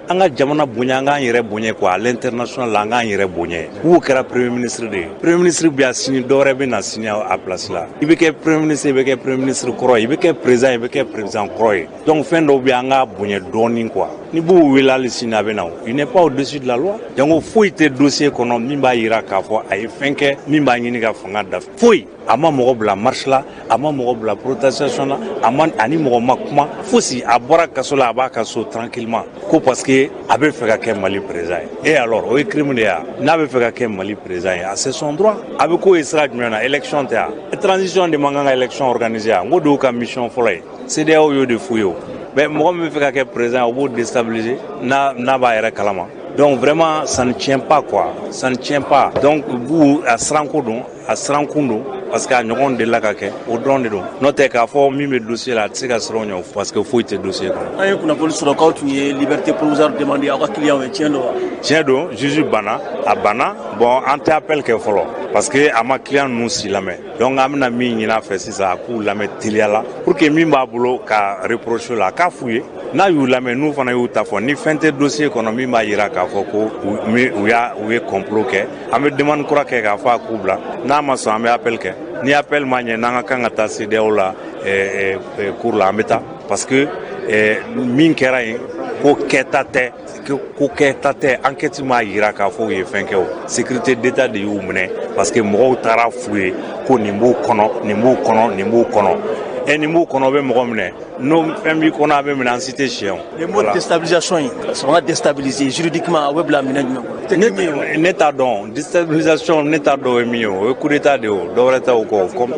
an ka jamana bonya an k'an yɛrɛ bonya quoi à l'international an k'an yɛrɛ bonya Bubu kɛra premier ministre de ye premier ministre bi a sini dɔwɛrɛ bɛ na sini a place la i bɛ kɛ premier ministre i bɛ kɛ premier ministre kɔrɔ ye i bɛ kɛ président i bɛ kɛ président kɔrɔ ye donc fɛn dɔw bɛ an ka bonya dɔɔnin quoi ni Bubu wele hali sini a bɛ na il n'est pas au-dessus de la loi donc foyi tɛ dossier kɔnɔ min b'a jira k'a fɔ a ye fɛn kɛ min b'a ɲini ka fanga dafa foyi a ma mɔgɔ bila marche la a ma mɔgɔ bila protestation na ani mɔgɔ ma kuma fosi a bɔra kaso la a b'a ka so tranquillement ko parce que a bɛ fɛ ka kɛ Mali président ye et alors o ye crime de ye n'a bɛ fɛ ka kɛ Mali président ye c'est son droit a bɛ k'o ye sira jumɛn na élection tɛ yan transition de man kan ka élection organiser yan n ko de y'u ka mission fɔlɔ ye CEDEAO y'o de f'u ye o mais mɔgɔ min bɛ fɛ ka kɛ président o b'o déstabiliser n'a b'a yɛrɛ kalama donc vraiment ça ne tient pas quoi ça ne tient pas donc Bubu a siranko don a sirankun don parce que a ɲɔgɔn delila ka kɛ o dɔrɔn de don n'o tɛ k'a fɔ min bɛ dossier la a tɛ se ka siran o ɲɛ parce que foyi tɛ dossier kɔnɔ.
an ye kunnafoni sɔrɔ k'aw tun ye liberté provisoire demandé aw ka client ye tiɲɛ don wa.
tiɲɛ don juge a banna bon an tɛ appel kɛ fɔlɔ parce que a ma client ninnu si lamɛn donc an bɛna min ɲini a fɛ sisan a k'u lamɛn teliya la pour que min b'a bolo ka reprocher la a k'a f'u ye n'a y'u lamɛn n'u fana y'u ta fɔ ni fɛn tɛ dossier kɔnɔ min b'a jira k'a fɔ ko u ye complot kɛ an bɛ demande kura kɛ k'a fɔ a k'u bila n'a ma sɔn an bɛ appel kɛ ni appel ma ɲɛ n'an ka kan ka taa CEDEAO la cour la an bɛ taa parce que min kɛra yen ko kɛta tɛ enquête m'a jira k'a fɔ u ye fɛn kɛ o sécurité d'état de y'u minɛ parce que mɔgɔw taara f'u ye ko nin b'u kɔnɔ nin b'u kɔnɔ bɛ mɔgɔ minɛ n'o fɛn b'i kɔnɔ a bɛ minɛ an si tɛ siyɛn o.
le mot déstabilisation in sɔn ka déstabiliser juridiquement a bɛ bila minɛ jumɛn kɔnɔ.
ne t'a dɔn déstabilisation ne t'a dɔn o ye min ye o ye coup d'état de ye o dɔwɛrɛ tɛ o kɔ comme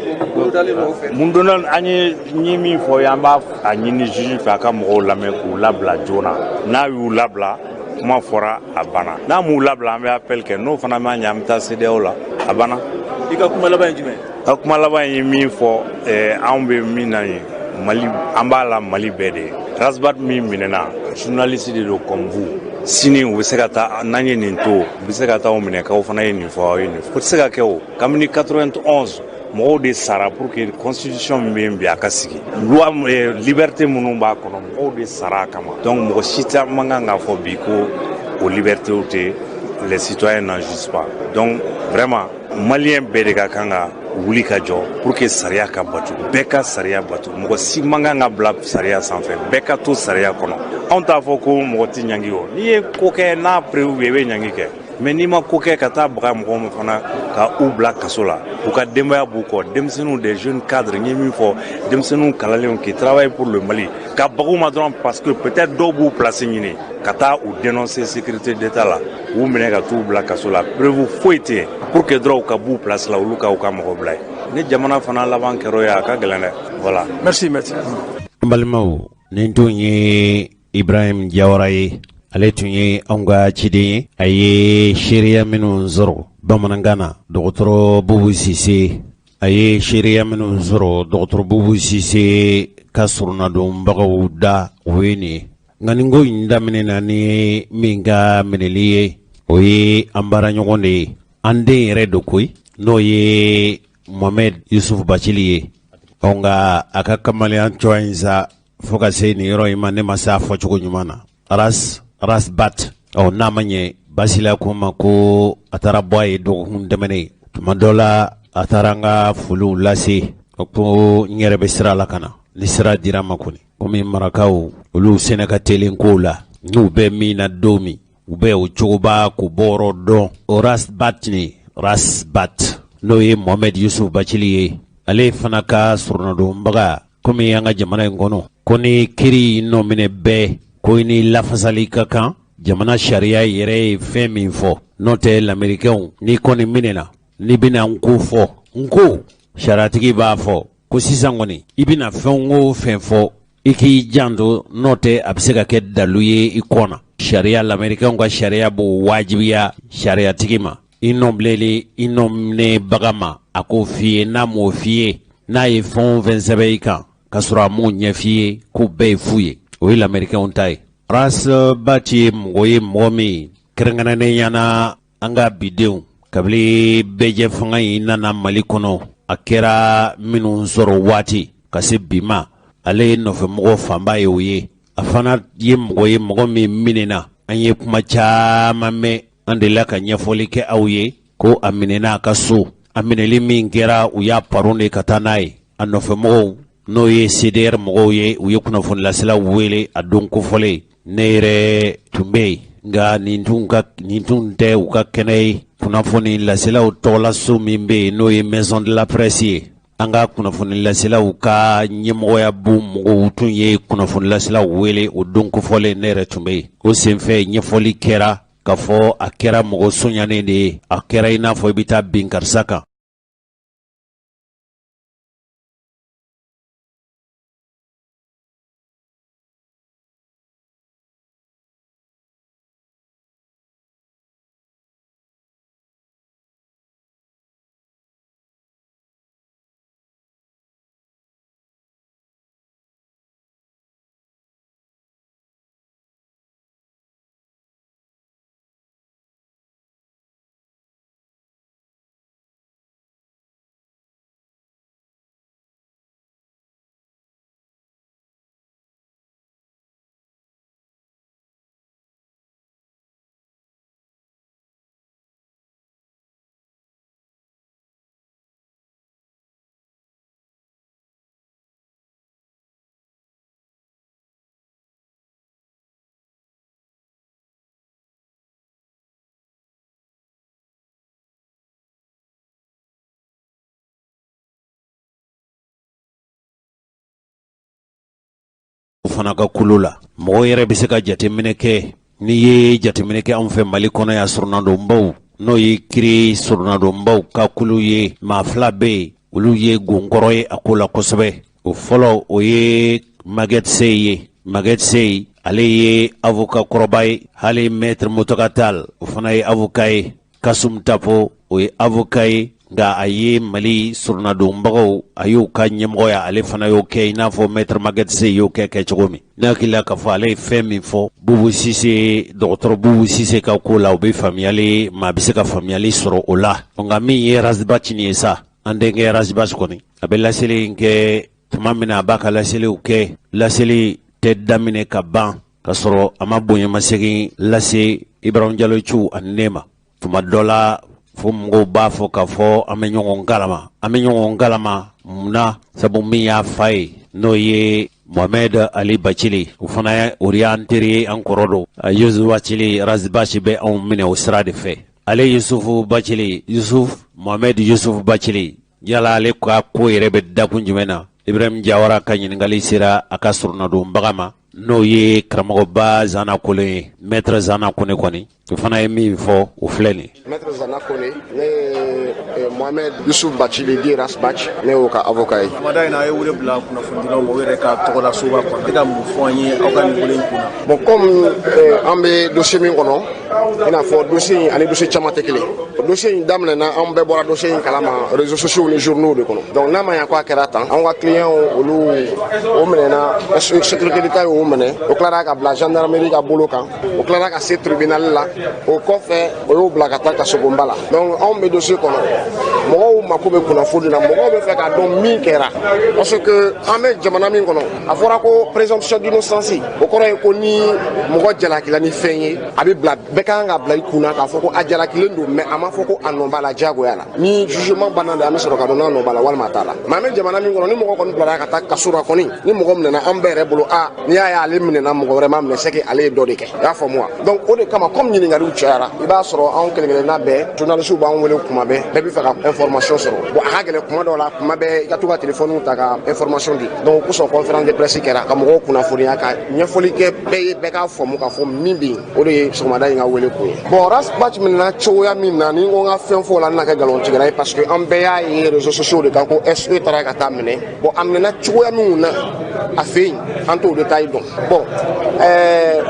mun donna an ye min fɔ ye an b'a a ɲini juge fɛ a ka mɔgɔw lamɛn k'u labila joona n'a y'u labila kuma fɔra a banna n'a m'u labila an bɛ appel kɛ n'o fana ma ɲɛ an bɛ taa CEDEAO la a banna.
i ka kuma laban ye jumɛn.
a kuma laban ye min fɔ anw bɛ min na yen Mali an b'a la Mali bɛɛ de ye Rasbat min minɛna journaliste de don comme vous sini u bɛ se ka taa n'an ye nin to u bɛ se ka taa o minɛ k'aw fana ye nin fɔ aw ye nin fɔ o tɛ se ka kɛ o kabini 91 mɔgɔw de sara pour que constitution min bɛ yen bi a ka sigi loi liberté minnu b'a kɔnɔ mɔgɔw de sara a kama donc mɔgɔ si tɛ man kan k'a fɔ bi ko o libertéw tɛ les citoyens n'en jouissent pas donc vraiment maliyɛn bɛɛ de ka kan ka wuli ka jɔ pour que sariya ka bato bɛɛ ka sariya bato mɔgɔ si man kan ka bila sariya sanfɛ bɛɛ ka to sariya kɔnɔ anw t'a fɔ ko mɔgɔ tɛ ɲangi o n'i ye ko kɛ n'a prévu i bɛ ɲangi kɛ mais n'i ma ko kɛ ka taa baga mɔgɔw ma fana ka u bila kaso la u ka denbaya b'u kɔ denmisɛnninw des jeunes cadres n ye min fɔ denmisɛnninw kalalenw qui travaillent pour le Mali ka bagu ma dɔrɔn parce que peut-être dɔw b'u place ɲini ka taa u dénoncer sécurité d'état la u minɛ ka t'u bila kaso la preuve foyi tɛ yen pour que dɔrɔn u ka b'u place la olu ka u ka mɔgɔ bila ye ni jamana fana laban kɛra o ye a ka gɛlɛn dɛ voilà.
merci.
n balimaw nin tun ye Ibrahim Jawara ye ale tun ye anw ka ciden ye a ye seereya minnu sɔrɔ bamanankan na dɔgɔtɔrɔ Bubu Sise a ye seereya minnu sɔrɔ dɔgɔtɔrɔ Bubu Sise ka surunadonbagaw da o ye nin ye nka nin ko in daminɛ na ni min ka minɛli ye o ye an baaraɲɔgɔn de ye an den yɛrɛ do koyi n'o ye Mohamed Yusuf Bacili ye nka a ka kamaleya cogoya in sa fo ka se ni yɔrɔ in ma ne ma se a fɔcogo ɲuman na. Rasbat n'a ma ɲɛ basila ko ma ko a taara bɔ a ye dɔgɔkun tɛmɛnen. Tuma dɔ la a taara an ka foliw lase ko n yɛrɛ bɛ sira la ka na ni sira dira ma kɔni komi marakaw olu sɛnɛ ka telen kow la n'u bɛ min na don min u bɛ o cogoba k'u bɔyɔrɔ dɔn. O Rasbat n'o ye Mohamed Yusuf Bacili ye ale fana ka sɔrɔnadonbaga komi an ka jamana in kɔnɔ ko ni kiri nɔ minɛ bɛɛ ko i ni lafasali ka kan jamana sariya yɛrɛ ye fɛn min fɔ n'o tɛ lamɛrikɛnw n'i kɔni minɛna n'i bɛna n ko fɔ n ko sariyatigi b'a fɔ ko sisan kɔni i bɛna fɛn o fɛn fɔ i k'i janto n'o tɛ a bɛ se ka kɛ dalu ye i kɔ na. Sariya lamɛrikɛnw ka sariya b'o wajibiya sariyatigi ma i nɔbileli i nɔminɛbaga ma a k'o f'i ye n'a m'o f'i ye n'a ye fɛn o fɛn sɛbɛn i kan ka sɔrɔ a m'o ɲɛ f'i ye ko bɛɛ ye fu ye o ye lamɛrikɛnw ta ye. Rasbat ye mɔgɔ ye mɔgɔ min kɛrɛnkɛrɛnnen ɲana an ka bidenw kabili bɛɛjɛ fanga in nana Mali kɔnɔ a kɛra minnu sɔrɔ waati ka se bi ma ale ye nɔfɛmɔgɔ fanba ye o ye. A fana ye mɔgɔ ye mɔgɔ min minɛna an ye kuma caman mɛn an delila ka ɲɛfɔli kɛ aw ye ko a minɛna a ka so a minɛli min kɛra u y'a paron de ka taa n'a ye. A nɔfɛmɔgɔw n'o ye CDR mɔgɔw ye u ye kunnafonilaselaw wele a don kofɔlen ne yɛrɛ tun bɛ yen nka nin tun tɛ u ka kɛnɛ ye. Kunnafoni laselaw tɔgɔla so min bɛ yen n'o ye Maison de la Presse ye an ka kunnafoni laselaw ka ɲɛmɔgɔya bu mɔgɔw tun ye kunnafoni laselaw wele o don kofɔlen ne yɛrɛ tun bɛ yen. O senfɛ ɲɛfɔli kɛra k'a fɔ a kɛra mɔgɔ soɲanen de ye a kɛra i n'a fɔ i bɛ taa bin karisa kan. Fana ka kulu la mɔgɔ yɛrɛ bɛ se ka jateminɛ kɛ n'i ye jateminɛ kɛ anw fɛ Mali kɔnɔ ya sɔrɔnadonbaw n'o ye kiri sɔrɔnadonbaw ka kulu ye maa fila bɛ yen olu ye gonkɔrɔ ye a ko la kosɛbɛ. O fɔlɔ o ye Maguette Seye ye. Maguette Seye ale ye avocat kɔrɔba ye hali maître Motoka Tall o fana ye avocat ye. Kasum Tapo o ye avocat ye nka a ye Mali sɔrɔnadonbagaw a y'o ka ɲɛmɔgɔya ale fana y'o kɛ i n'a fɔ maître Maguette Seye y'o kɛ cogo min. Ne hakili la k'a fɔ ale ye fɛn min fɔ Bubu Sise dɔgɔtɔrɔ Bubu Sise ka ko la o bɛ faamuyali maa bɛ se ka faamuyali sɔrɔ o la. Nka min ye Rasbat ye sa an denkɛ Rasbat kɔni a bɛ laseli in kɛ tuma min na a b'a ka laseliw kɛ laseli tɛ daminɛ ka ban ka sɔrɔ a ma bonyamasegin lase Ibrahim Diallo Thiou ani ne ma. Tuma dɔ la fo mɔgɔw b'a fɔ k'a fɔ an bɛ ɲɔgɔn kalama munna sabu min y'a fa ye n'o ye Mohamed Ali Bacili o fana o y'an teri an kɔrɔ don. Yusuf Bacili Rasbat bɛ anw minɛ o sira de fɛ. Ale Mohamed Yusuf Bacili yala ale ka ko yɛrɛ bɛ dakun jumɛn na. Ibrahim Jawara ka ɲininkali sera a ka sɔrɔnadonbaga ma n'o ye karamɔgɔba Zana Kone ye maître Zana Kone kɔni o fana ye min fɔ o filɛ nin.
Maître Zana Kone ne ye Mohamed Yusuf Bacili di Rasbat ne y'o ka avocat ye.
Amada in a ye wele bila kunnafonidilaw ma o yɛrɛ ka tɔgɔ la soba kɔnɔ. E ka mun fɔ an ye aw ka nin wele in kunna.
Bon comme an bɛ dossier min kɔnɔ i n'a fɔ dossier ani dossier caman tɛ kelen dossier in daminɛna an bɛɛ bɔra dossier in kalama réseaux sociaux ni journaux de kɔnɔ donc n'a ma ɲɛ ko a kɛra tan an ka client olu o minɛna sécurité d'État y'o minɛ o tilara ka bila gendarmerie ka bolo kan o tilara ka se tribunal la o kɔfɛ o y'o bila ka taa kasobonba la donc anw bɛ dossier kɔnɔ mɔgɔw mako bɛ kunnafoni na mɔgɔw bɛ fɛ k'a dɔn min kɛra parce que an bɛ jamana min kɔnɔ a fɔra ko présomption d'innocence o kɔrɔ ye ko ni mɔgɔ jalakila ni fɛn ye a bɛ bila bɛɛ kan ka bila i kunna k'a fɔ ko a jalakilen don mais a ma fɔ ko a nɔ b'a la diyagoya la ni jugement banna de an bɛ sɔrɔ ka dɔn n'a nɔ b'a la walima a t'a la mais an bɛ jamana min kɔnɔ ni mɔgɔ kɔni bilara ka taa kaso la kɔni ni mɔgɔ minɛna an bɛɛ yɛrɛ bolo n'i y'a ye ale minɛna mɔgɔ wɛrɛ ma minɛ c'est que ale ye dɔ de kɛ i y'a faamu wa donc o de kama comme ɲininkaliw cayara i b'a sɔrɔ anw kelen-kelenna bɛɛ journalistes b'an wele kuma bɛɛ bɛɛ bɛ fɛ ka information sɔrɔ bon a ka gɛlɛn kuma dɔw la kuma bɛɛ i ka to ka téléphone ta ka information di donc kosɔn conférence de presse kɛra ka mɔgɔw kunnafoniya ka ɲɛfɔli kɛ bɛɛ ye bɛɛ k'a faamu k'a fɔ min bɛ yen o de ye sɔgɔmada in ka wele kun ye bon rasbatch minɛna cogoya min na ni n ko n ka fɛn fɔ o la n na kɛ nkalontigɛla ye parce que an bɛɛ y'a ye réseaux sociaux de kan ko SE taara ka taa minɛ bon a minɛna cogoya min na a fɛ yen an t'o détail dɔn bon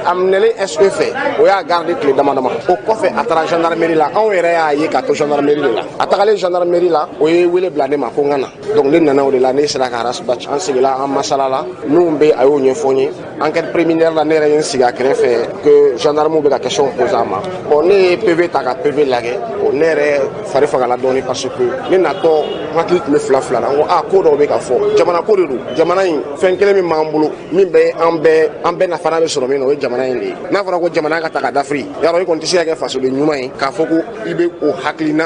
a minɛlen SE fɛ o y'a garder tile dama dama o kɔfɛ a taara gendarmerie la anw yɛrɛ y'a ye k'a to gendarmerie de la a tagalen gendarmerie la o ye wele bila ne ma ko n ka na donc ne nana o de la ne sera ka rasbatch an sigila an masala la minnu bɛ a y'o ɲɛfɔ n ye enquête préliminaire la ne yɛrɛ ye n sigi a kɛrɛfɛ que gendarmew bɛ ka question poser a ma bon ne ye PV ta ka PV lajɛ bon ne yɛrɛ fari fagala dɔɔni parce que ne natɔ n hakili tun bɛ fila fila la n ko ko dɔw bɛ ka fɔ jamana ko de don jamana in fɛn kelen min b'an bolo min bɛ an bɛɛ nafana bɛ sɔrɔ min na o ye jamana in de ye n'a fɔra ko jamana ka ta ka dafiri yarɔ i kɔni tɛ se ka kɛ fasoden ɲuman ye k'a fɔ ko i bɛ o hakilina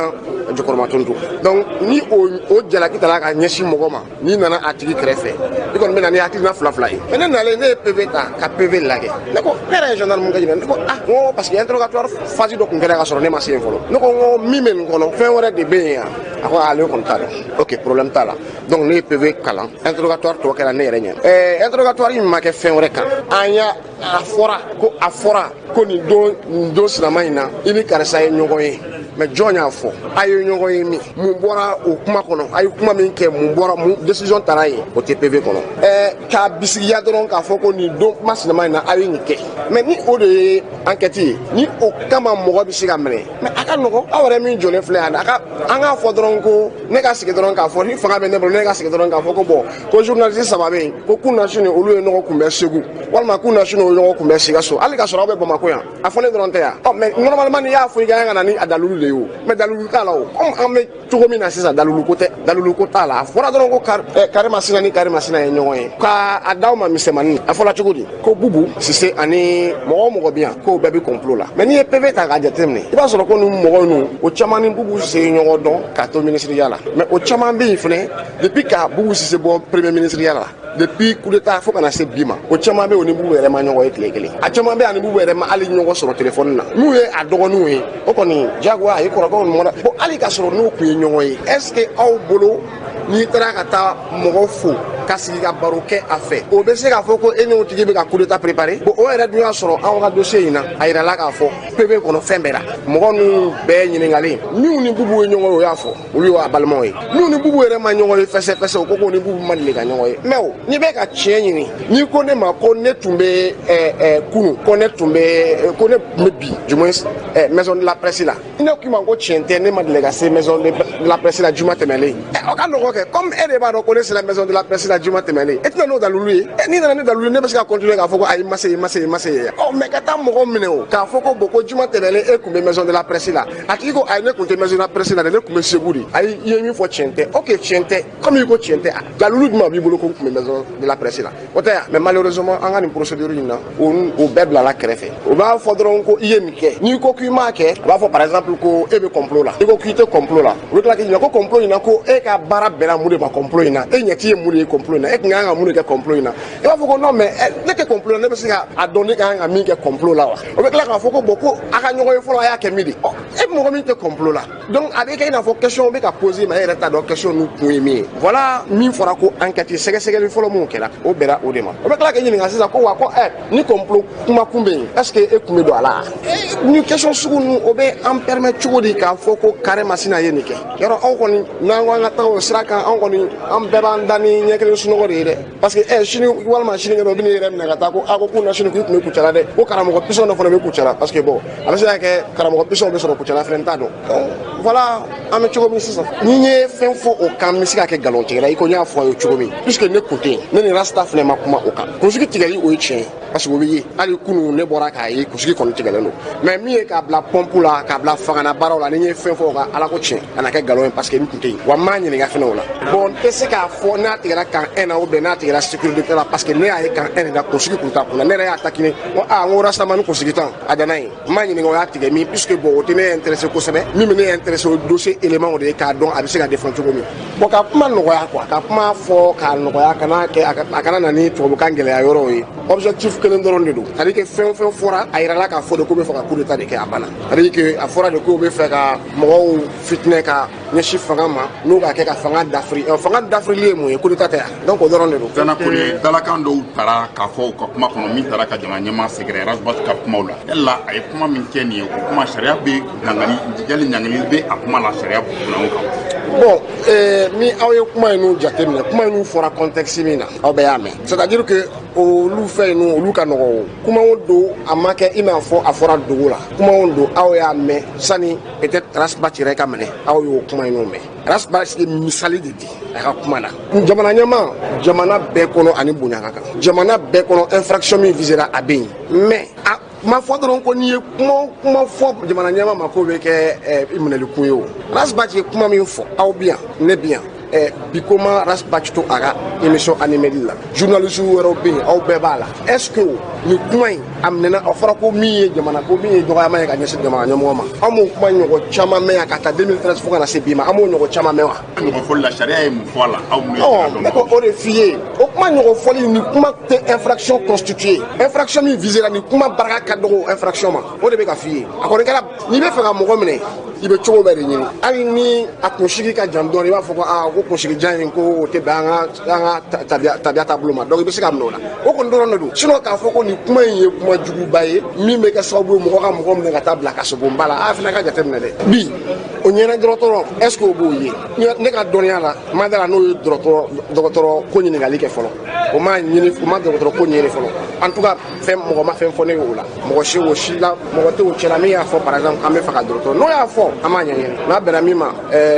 jɔkɔrɔma tonto donc ni o jalaki tala ka ɲɛsin mɔgɔ ma n'i nana a tigi kɛrɛfɛ i kɔni bɛ na ni hakilina fila fila ye mais ne nalen ne ye PV ta ka PV lajɛ ne ko ne yɛrɛ ye gendarme ka ɲininka ne ko n ko parce que interrogatoire phase dɔ tun kɛra ka sɔrɔ ne ma se yen fɔlɔ ne ko n ko min bɛ nin kɔnɔ fɛn wɛrɛ de bɛ yen yan a ko ale kɔni t'a dɔn ok problème t'a la donc ne ye PV kalan interrogatoire tɔ kɛra ne yɛrɛ ɲɛna interrogatoire in ma kɛ fɛn wɛrɛ kan a fɔra ko nin don sinama in na i ni karisa ye ɲɔgɔn ye mais jɔn y'a fɔ a ye ɲɔgɔn ye min mun bɔra o kuma kɔnɔ a ye kuma min kɛ mun décision taara yen o tɛ PV kɔnɔ k'a bisigiya dɔrɔn k'a fɔ ko nin don kuma sinama in na a ye nin kɛ mais ni o de ye enquête ye ni o kama mɔgɔ bɛ se ka minɛ mais a ka nɔgɔn aw yɛrɛ min jɔlen filɛ yan an k'a fɔ dɔrɔn ko ne ka sigi dɔrɔn k'a fɔ ni fanga bɛ ne bolo ne ka sigi dɔrɔn k'a fɔ ko bon ko journaliste saba bɛ yen ko k'u na sini olu ye ɲɔgɔn kunbɛn Segu walima k'u na sini olu ye ɲɔgɔn kunbɛn Sikaso hali ka sɔrɔ aw bɛ Bamakɔ yan a fɔ ne dɔrɔn tɛ yan mais normalement n'i y'a fɔ i ka kan ka na ni a dalulu de ye o mais dalulu t'a la o comme an bɛ cogo min na sisan dalulu ko t'a la a fɔra dɔrɔn ko Kari Masina ni Kari Masina ye ɲɔgɔn ye k'a d'aw ma misɛnmanin a fɔra cogo di ko Bubu Sise ani mɔgɔ bɛ yan k'o bɛɛ bɛ complot la mais n'i ye PV ta k'a jateminɛ i b'a sɔrɔ ko nin mɔgɔ ninnu o caman ni Bubu Sise ye ɲɔgɔn dɔn k'a to ministériya la mais o caman bɛ yen fɛnɛ depuis ka Bubu Sise bɔ premier ministériya la depuis coup d'état fo kana se bi ma o caman bɛ o ni Bubu yɛrɛ ma ɲɔgɔn ye tile kelen a caman bɛ ani Bubu yɛrɛ ma hali ɲɔgɔn sɔrɔ téléphone na n'u ye a dɔgɔninw ye o kɔni jagoya a ye kɔrɔkɛw ni mɔna bon hali ka sɔrɔ n'u tun ye ɲɔgɔn ye est-ce que aw bolo n'i taara ka taa mɔgɔ fo ka sigi ka baro kɛ a fɛ o bɛ se k'a fɔ ko e n'o tigi bɛ ka coup d'état préparer bon o yɛrɛ dun y'a sɔrɔ anw ka dossier in na a yirala k'a fɔ PV kɔnɔ fɛn bɛɛ la mɔgɔ ninnu bɛɛ ɲininkali minnu ni Bubu ye ɲɔgɔn ye o y'a fɔ olu y'a balimaw ye minnu ni Bubu yɛrɛ ma ɲɔgɔn ye fɛsɛfɛsɛ o ko ni Bubu ma deli ka ɲɔgɔn ye mais o n'i bɛ ka tiɲɛ ɲini n'i ko ne ma ko ne tun bɛ kunun ko ne tun bɛ bi jumɛn maison de la presse la ne k'i ma ko tiɲɛ tɛ ne ma deli ka se maison de la presse la juma tɛmɛlen o ka nɔgɔ kɛ comme e de b'a dɔn ko ne sera maison de la presse la juma tɛmɛlen e tɛna n'o dalulu ye n'i nana ne dalulu ne bɛ se ka continuer k'a fɔ ko ayi ma se ye mais ka taa mɔgɔ minɛ o k'a fɔ ko bon ko juma tɛmɛlen e tun bɛ maison de la presse la a tigi ko ayi ne tun tɛ maison de la presse la dɛ ne tun bɛ Segu de ayi i ye min fɔ tiɲɛ tɛ ok tiɲɛ tɛ comme i ko tiɲɛ tɛ dalulu jumɛn b'i bolo ko n tun bɛ maison de la presse la o tɛ yan mais malheureusement an ka nin procédure in na o bɛɛ bilala kɛrɛfɛ o b'a fɔ dɔrɔn ko i ye nin kɛ n'i ko k'i m'a kɛ a b'a fɔ par exemple ko e bɛ complot la i ko k'i tɛ complot la o bɛ tila k'i ɲininka ko complot in na ko e ka baara bɛnna mun de ma complot in na e ɲɛ t'i ye mun de ye complot in na e tun kan ka mun de kɛ complot in na i b'a fɔ ko non mais ne tɛ complot la ne bɛ se ka a dɔn ne ka kan ka min kɛ complot la wa o bɛ tila k'a fɔ ko bon ko a ka ɲɔgɔn ye fɔlɔ a y'a kɛ min de e mɔgɔ min tɛ complot la donc a bɛ kɛ i n'a fɔ question bɛ ka poser mais e yɛrɛ t'a dɔn question ninnu kun ye min ye voilà min fɔra ko enquête sɛgɛsɛgɛli fɔlɔ mun kɛra o bɛnna o de ma o bɛ tila k'i ɲininka sisan ko wa ko ni complot kuma kun bɛ yen est ce que e kun bɛ don a la ni question sugu ninnu o bɛ an permettre cogo di k'a fɔ ko Kari Masina ye nin kɛ yɔrɔ anw kɔni n'an ko an ka taa o sira kan anw kɔni an bɛɛ b'an da ni ɲɛ kelen sunɔgɔ de ye dɛ parce que sini walima sini kɛ dɔ bɛ ne yɛrɛ minɛ ka taa ko ko k'u na sini k'u tun bɛ Kucala dɛ ko karamɔgɔ pisɔn dɔ fana bɛ Kucala parce que bon a bɛ se ka kɛ karamɔgɔ pisɔn bɛ sɔrɔ Kucala fana t'a dɔn voilà an bɛ cogo min sisan ni ye fɛn fɔ o kan n bɛ se ka kɛ nkalon tigɛla i ko n y'a fɔ a ye cogo min puisque ne kun tɛ yen ne ni Rasta fana ma kuma o kan kunsigi tigɛli o ye tiɲɛ parce que o bɛ ye hali kunun ne bɔra k'a ye kunsigi kɔni tigɛlen don mais min ye k'a bila pɔnpu la k'a bila fangana baaraw la ni ye fɛn fɔ o kan ala ko tiɲɛ a na kɛ nkalon ye parce que n kun tɛ yen wa n m'a ɲininka fana o la bon n tɛ se k'a fɔ n'a tigɛra kan 1 na ou bien n'a tigɛra sécurité la parce que ne y'a ye kan 1 de la kunsigi kun t'a kun na ne yɛrɛ y'a taquiner ko n ko Rastamani kunsigi tan a danna yen n m'a ɲininka o y'a tigɛ min puisque bon o tɛ ne intéressé kosɛbɛ min bɛ ne intéressé o dossier élément de ye k'a dɔn a bɛ se ka défendre cogo min bon ka kuma nɔgɔya quoi ka kuma fɔ k'a nɔgɔya kana kɛ a kana na ni tubabukan gɛlɛya yɔrɔ ye objectif kelen dɔrɔn de don c'est à dire que fɛn fɛn fɔra a yirala k'a fɔ de ko bɛ fɛ ka coup d'état de kɛ a banna c'est à dire que a fɔra de ko bɛ fɛ ka mɔgɔw fitinɛ ka ɲɛsin fanga ma n'o ka kɛ ka fanga dafiri fanga dafirili ye mun ye coup d'état tɛ yan donc o dɔrɔn de don.
Dana Kone dalakan dɔw taara k'a fɔ u ka kuma kɔnɔ min taara ka jamana ɲɛmaa sɛgɛrɛ Rasbach ka kumaw la yala a ye kuma min kɛ nin ye o kuma sariya bɛ yali ɲangili bɛ a kuma la sariya kunnaw kan.
Bon ni aw ye kuma in jateminɛ kuma in fɔra contexte min na aw bɛɛ y'a mɛn c'est à dire que olu fɛn ninnu olu ka nɔgɔ kumaw don a ma kɛ i n'a fɔ a fɔra dogo la kumaw don aw y'a mɛn sani peut-être Rasbach yɛrɛ ka minɛ aw y'o kuma in mɛn Rasbach ye misali de di a ka kuma la jamana ɲɛmaa jamana bɛɛ kɔnɔ ani bonya ka kan jamana bɛɛ kɔnɔ infraction min visera a bɛ yen mais ma fɔ dɔrɔn ko n'i ye kuma fɔ jamana ɲɛmaa ma k'o bɛ kɛ minɛli kun ye o Rasbach ye kuma min fɔ aw bi yan ne bi yan bi koma Rasbach to a ka émission animée la journaliste wɛrɛw bɛ yen aw bɛɛ b'a la est-ce que nin kuma in a minɛna a fɔra ko min ye jamana ko min ye dɔgɔyama ye ka ɲɛsin jamana ɲɛmɔgɔ ma an m'o kuma ɲɔgɔn caman mɛn yan ka taa 2013 fo ka na se bi ma an m'o ɲɔgɔn caman mɛn wa.
ɲɔgɔn fɔli la sariya ye mun fɔ a la aw minnu ye
ɔ ne ko o de f'i ye o kuma ɲɔgɔn fɔli nin kuma tɛ infraction constituée infraction min visera nin kuma barika ka dɔgɔ infraction ma o de bɛ ka f'i ye a kɔni kɛra n'i bɛ fɛ ka mɔgɔ minɛ i bɛ cogo bɛɛ de ɲini hali ni a kunsigi ka jan dɔɔnin i b'a fɔ ko ko kunsigi jan in ko o tɛ bɛn an ka tabiya taabolo ma donc i bɛ se ka minɛ o la o kɔni dɔrɔn de don sinon k'a fɔ ko nin kuma in ye kuma juguba ye min bɛ kɛ sababu ye mɔgɔ ka mɔgɔ minɛ ka taa bila kaso bonba la a fana ka jateminɛ dɛ bi o ɲɛna dɔgɔtɔrɔ est-ce que o b'o ye ne ka dɔnniya la ma da la n'o ye dɔgɔtɔrɔ ko ɲininkali kɛ fɔlɔ o ma dɔgɔtɔrɔ ko ɲini fɔlɔ en tout cas mɔgɔ ma fɛn fɔ ne ye o la mɔgɔ si o si la mɔgɔ tɛ o cɛla min y'a fɔ par exemple an bɛ fɛ ka dɔgɔtɔrɔ n'o y'a fɔ an b'a ɲɛɲini n'a bɛnna min ma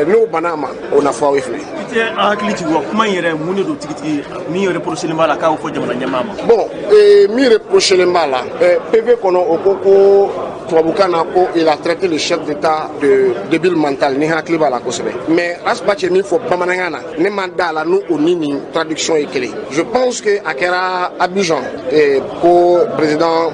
n'o banna a ma o na fɔ aw ye fɛnɛ.
I tɛ an hakili jigin wa kuma in yɛrɛ mun de don tigitigi min reprochelen b'a la k'a y'o fɔ jamana ɲɛmaa ma.
bon min reprochelen b'a la PV kɔnɔ o ko tubabukan na ko il a traité le chef d'état de débile mental ni hakili b'a la kosɛbɛ mais Rasbach ye min fɔ bamanankan na ne ma da la n'o ni nin traduction ye kelen je pense que a kɛra Abidjan ko président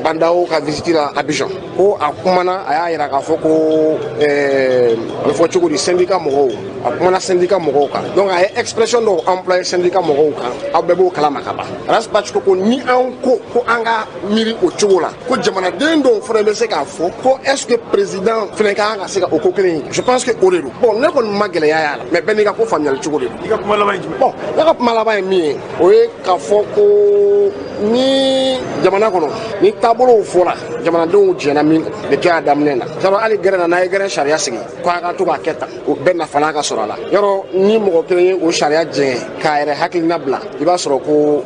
Bandao ka visite la Abidjan ko a kumana a y'a yira k'a fɔ ko a bɛ fɔ cogo di syndicat mɔgɔw a kumana syndicat mɔgɔw kan donc a ye expression dɔw employé syndicat mɔgɔw kan aw bɛɛ b'o kalama ka ban Rasbach ko ni an ko an ka miiri o cogo la ko jamanaden dɔw fana bɛ se k'a fɔ ko est-ce que président fana ka kan ka se ka o ko kelen ye je pense que o de don bon ne kɔni ma gɛlɛya y'a la mais bɛɛ n'i ka ko faamuyali cogo de don.
I ka kuma laban ye jumɛn.
bon ne ka kuma laban ye min ye o ye k'a fɔ ko ni jamana kɔnɔ ni taabolow fɔra jamanadenw jɛna min kan depuis a daminɛ na yɔrɔ hali gɛrɛn na n'a ye gɛrɛn sariya sigi ko a ka to k'a kɛ tan o bɛɛ nafa ka sɔrɔ a la yɔrɔ ni mɔgɔ kelen ye o sariya jɛngɛ k'a yɛrɛ hakilina bila i b'a sɔrɔ ko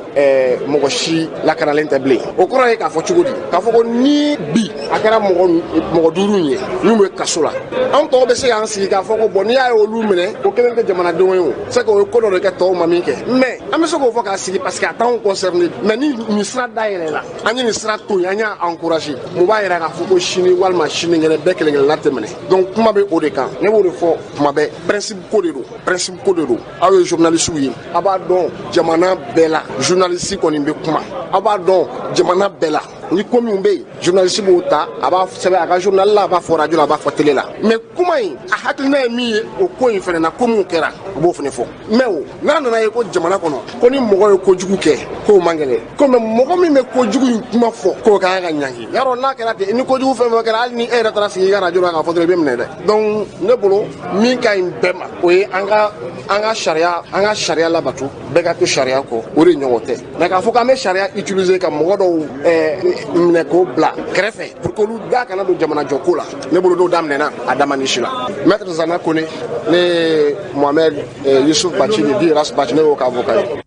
mɔgɔ si lakanalen tɛ bilen o kɔrɔ ye k'a fɔ cogo di k'a fɔ ko ni bi a kɛra mɔgɔ 5 ye min bɛ kaso la an tɔw bɛ se k'an sigi k'a fɔ ko bon n'i y'a ye olu minɛ o kelen tɛ jamanadenw ye o c'est que o ye ko dɔ de kɛ tɔw ma min kɛ mais an bɛ se k'o fɔ k'a sigi parce que a t'anw concerné mais ni nin sira dayɛlɛ la an ye nin sira to yen an y'a encouragé mun b'a yira k'a fɔ ko sini walima sinikɛnɛ bɛɛ kelen-kelenna tɛmɛnɛ donc kuma bɛ o de kan ne b'o de fɔ kuma bɛɛ principe ko de don aw ye journalistes ye a b'a dɔn jamana bɛɛ la journaliste kɔni bɛ kuma aw b'a dɔn jamana bɛɛ la ni ko min bɛ yen journaliste b'o ta a b'a sɛbɛn a ka journal la a b'a fɔ radio la a b'a fɔ télé la mais kuma in a hakilina ye min ye o ko in fana na ko min kɛra a b'o fana fɔ mais o n'a nana ye ko jamana kɔnɔ ko ni mɔgɔ ye kojugu kɛ k'o man gɛlɛn ko mais mɔgɔ min bɛ kojugu in kuma fɔ k'o ka kan ka ɲangi yarɔ n'a kɛra ten ni kojugu fɛn fɛn kɛra hali ni e yɛrɛ taara sigi i ka radio la k'a fɔ dɔrɔn i bɛ minɛ dɛ donc ne bolo min ka ɲi bɛɛ ma o ye an ka sariya labato bɛɛ ka to sariya kɔ o de ɲɔgɔn tɛ mais k'a fɔ k'an bɛ sariya utiliser ka mɔgɔ dɔw minɛ k'o bila kɛrɛfɛ pour que olu da kana don jamana jɔko la ne bolo n'o daminɛna a damani si la maître Zana Kone ne ye Mohamed Yusuf Bachili di Ras Bach ne y'o ka avocat ye.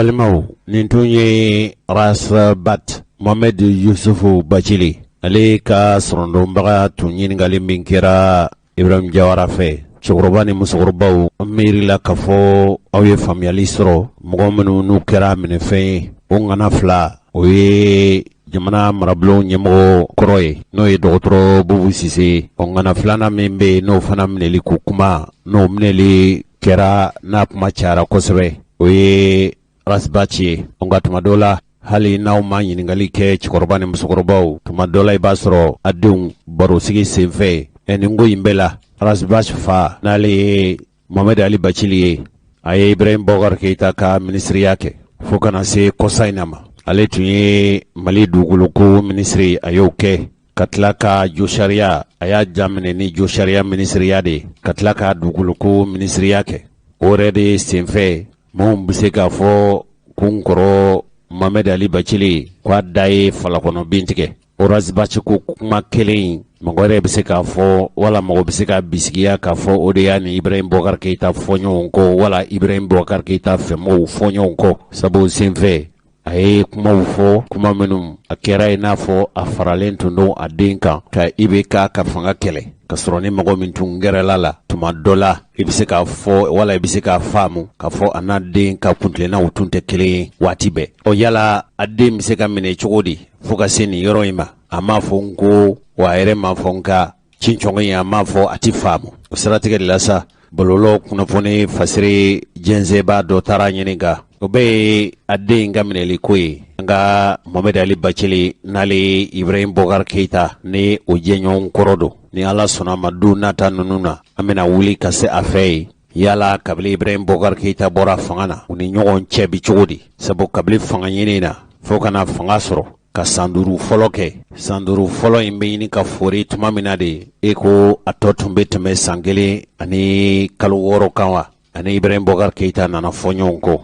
Balimaw nin tun ye Ras Bat Mohamed Yusufu Bachili ale ka sɔrɔndonbaga tun ɲininkali min kɛra Ibrahim Jawara fɛ cɛkɔrɔba ni musokɔrɔbaw miirila k'a fɔ aw ye faamuyali sɔrɔ mɔgɔ minnu n'u kɛra minɛfɛn ye o ŋana fila o ye jamana marabulon ɲɛmɔgɔ kɔrɔ ye n'o ye dɔgɔtɔrɔ Bubu Sise o ŋana filanan min bɛ yen n'o fana minɛli ko kuma n'o minɛli kɛra n'a kuma cayara kosɛbɛ o ye Ras Bat ye nka tuma dɔ la hali n'aw ma ɲininkali kɛ cɛkɔrɔba ni musokɔrɔbaw tuma dɔ la i b'a sɔrɔ a denw barosigi senfɛ nin ko in bɛɛ la Ras Bat fa n'ale ye Mohamed Ali Bachili ye a ye Ibrahim Boubacar Keita ka minisiriya kɛ fo kana se kɔsa in na ma ale tun ye Mali dugukoloko minisiri a y'o kɛ ka tila ka jo sariya a y'a daminɛ ni jo sariya minisiriya de ka tila ka dugukoloko minisiriya kɛ o yɛrɛ de senfɛ mun bɛ se k'a fɔ kun kɔrɔ Mohamed Ali Bachili k'a da ye falakɔnɔ bin tigɛ o Ras Bat ko kuma kelen mɔgɔ wɛrɛ bɛ se k'a fɔ wala mɔgɔ bɛ se ka bisigiya k'a fɔ o de y'a ni Ibrahim Boubacar Keita fɔ ɲɔgɔn kɔ wala Ibrahim Boubacar Keita fɛmɔgɔw fɔ ɲɔgɔn kɔ sabu senfɛ a ye kumaw fɔ kuma minnu a kɛra i n'a fɔ a faralen tun don a den kan ka IBK ka fanga kɛlɛ ka sɔrɔ ni mɔgɔ min tun gɛrɛla la tuma dɔ la i bɛ se k'a fɔ wala i bɛ se k'a faamu k'a fɔ a n'a den ka kuntilennaw tun tɛ kelen ye waati bɛɛ o yala a den bɛ se ka minɛ cogo di fo ka se nin yɔrɔ in ma a m'a fɔ n ko wa a yɛrɛ m'a fɔ n ka cincɔn ye a m'a fɔ a ti faamu o siratigɛ de la sa bɔlɔlɔ kunnafoni fasiri jɛnsɛnba dɔ taara ɲininka o bɛɛ ye a den ka minɛli ko ye an ka Mohamed Ali Bachili n'ale Ibrahim Boubacar Keita ni o jɛɲɔgɔn kɔrɔ don ni Ala sɔnna ma don nata ninnu na an bɛna wuli ka se a fɛ ye yala kabili Ibrahim Boubacar Keita bɔra fanga na u ni ɲɔgɔn cɛ bi cogo di sabu kabili fanga ɲini na fo kana fanga sɔrɔ ka san 5 fɔlɔ kɛ san 5 fɔlɔ in bɛ ɲini ka fori tuma min na de e ko a tɔ tun bɛ tɛmɛ san 1 ani kalo 6 kan wa ani Ibrahim Boubacar Keita nana fɔ ɲɔgɔn kɔ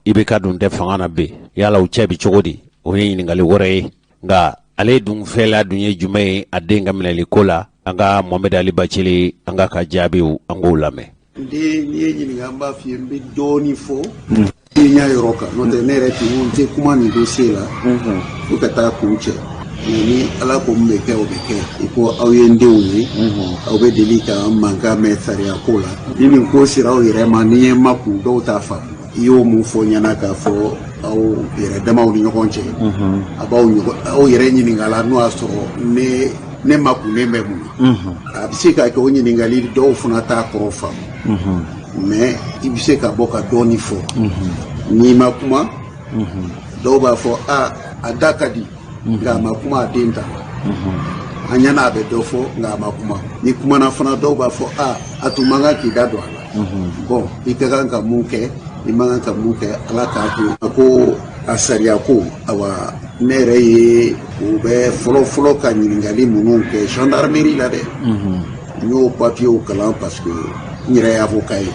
IBK dun tɛ fanga na bi yala u cɛ bi cogo di o ye ɲininkali wɛrɛ ye nka ale dun fɛla dun ye jumɛn ye a den ka minɛli ko la an ka Mohamed Ali Bachili an ka jaabiw an k'o lamɛn.
N'i ye ɲininka an b'a f'i ye n bɛ dɔɔnin fɔ n y'a yɔrɔ kan n'o tɛ ne yɛrɛ tun n tɛ kuma nin dossier la fo ka taa kun cɛ ni Ala ko mun bɛ kɛ o bɛ kɛ i ko aw ye n denw ye aw bɛ deli ka mankan mɛn sariya ko la ni nin ko sera aw yɛrɛ ma ni ye n makun dɔw t'a faamu i y'o mun fɔ ɲɛna k'a fɔ aw yɛrɛ damaw ni ɲɔgɔn cɛ a b'aw aw yɛrɛ ɲininka la n'o y'a sɔrɔ ne makunnen bɛ mun na a bɛ se ka kɛ o ɲininkali dɔw fana t'a kɔrɔ faamu mais i bɛ se ka bɔ ka dɔɔnin fɔ n'i ma kuma dɔw b'a fɔ a da ka di nka a ma kuma a den ta a ɲɛna a bɛ dɔ fɔ nka a ma kuma ni kumana fana dɔw b'a fɔ a tun man kan k'i da don a la bon i ka kan ka mun kɛ i man kan ka mun kɛ Ala k'a to a ko a sariya ko awa ne yɛrɛ ye u bɛ fɔlɔ ka ɲininkali minnu kɛ gendarmerie la dɛ n y'o papiyew kalan parce que n yɛrɛ ye avocat ye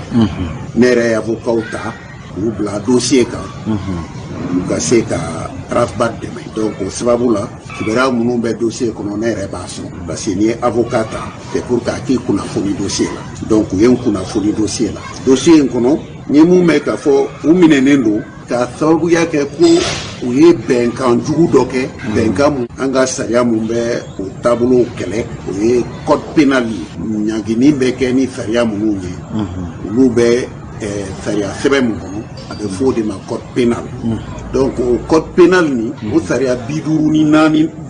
ne yɛrɛ ye avocatw ta k'u bila dossier kan u ka se ka Ras Bat dɛmɛ donc o sababu la kibaruya minnu bɛ dossier kɔnɔ ne yɛrɛ b'a sɔn parce que n'i ye avocat ta c'est pour k'a k'i kunnafoni dossier la donc u ye n kunnafoni dossier la dossier in kɔnɔ n ye mun mɛn k'a fɔ u minɛnen don k'a sababuya kɛ ko u ye bɛnkan jugu dɔ kɛ bɛnkan mun an ka sariya mun bɛ o taabolow kɛlɛ o ye code pénal ye ɲangini bɛ kɛ ni sariya minnu ye olu bɛ sariya sɛbɛn min kɔnɔ a bɛ fɔ o de ma code pénal donc o code pénal ni o sariya 54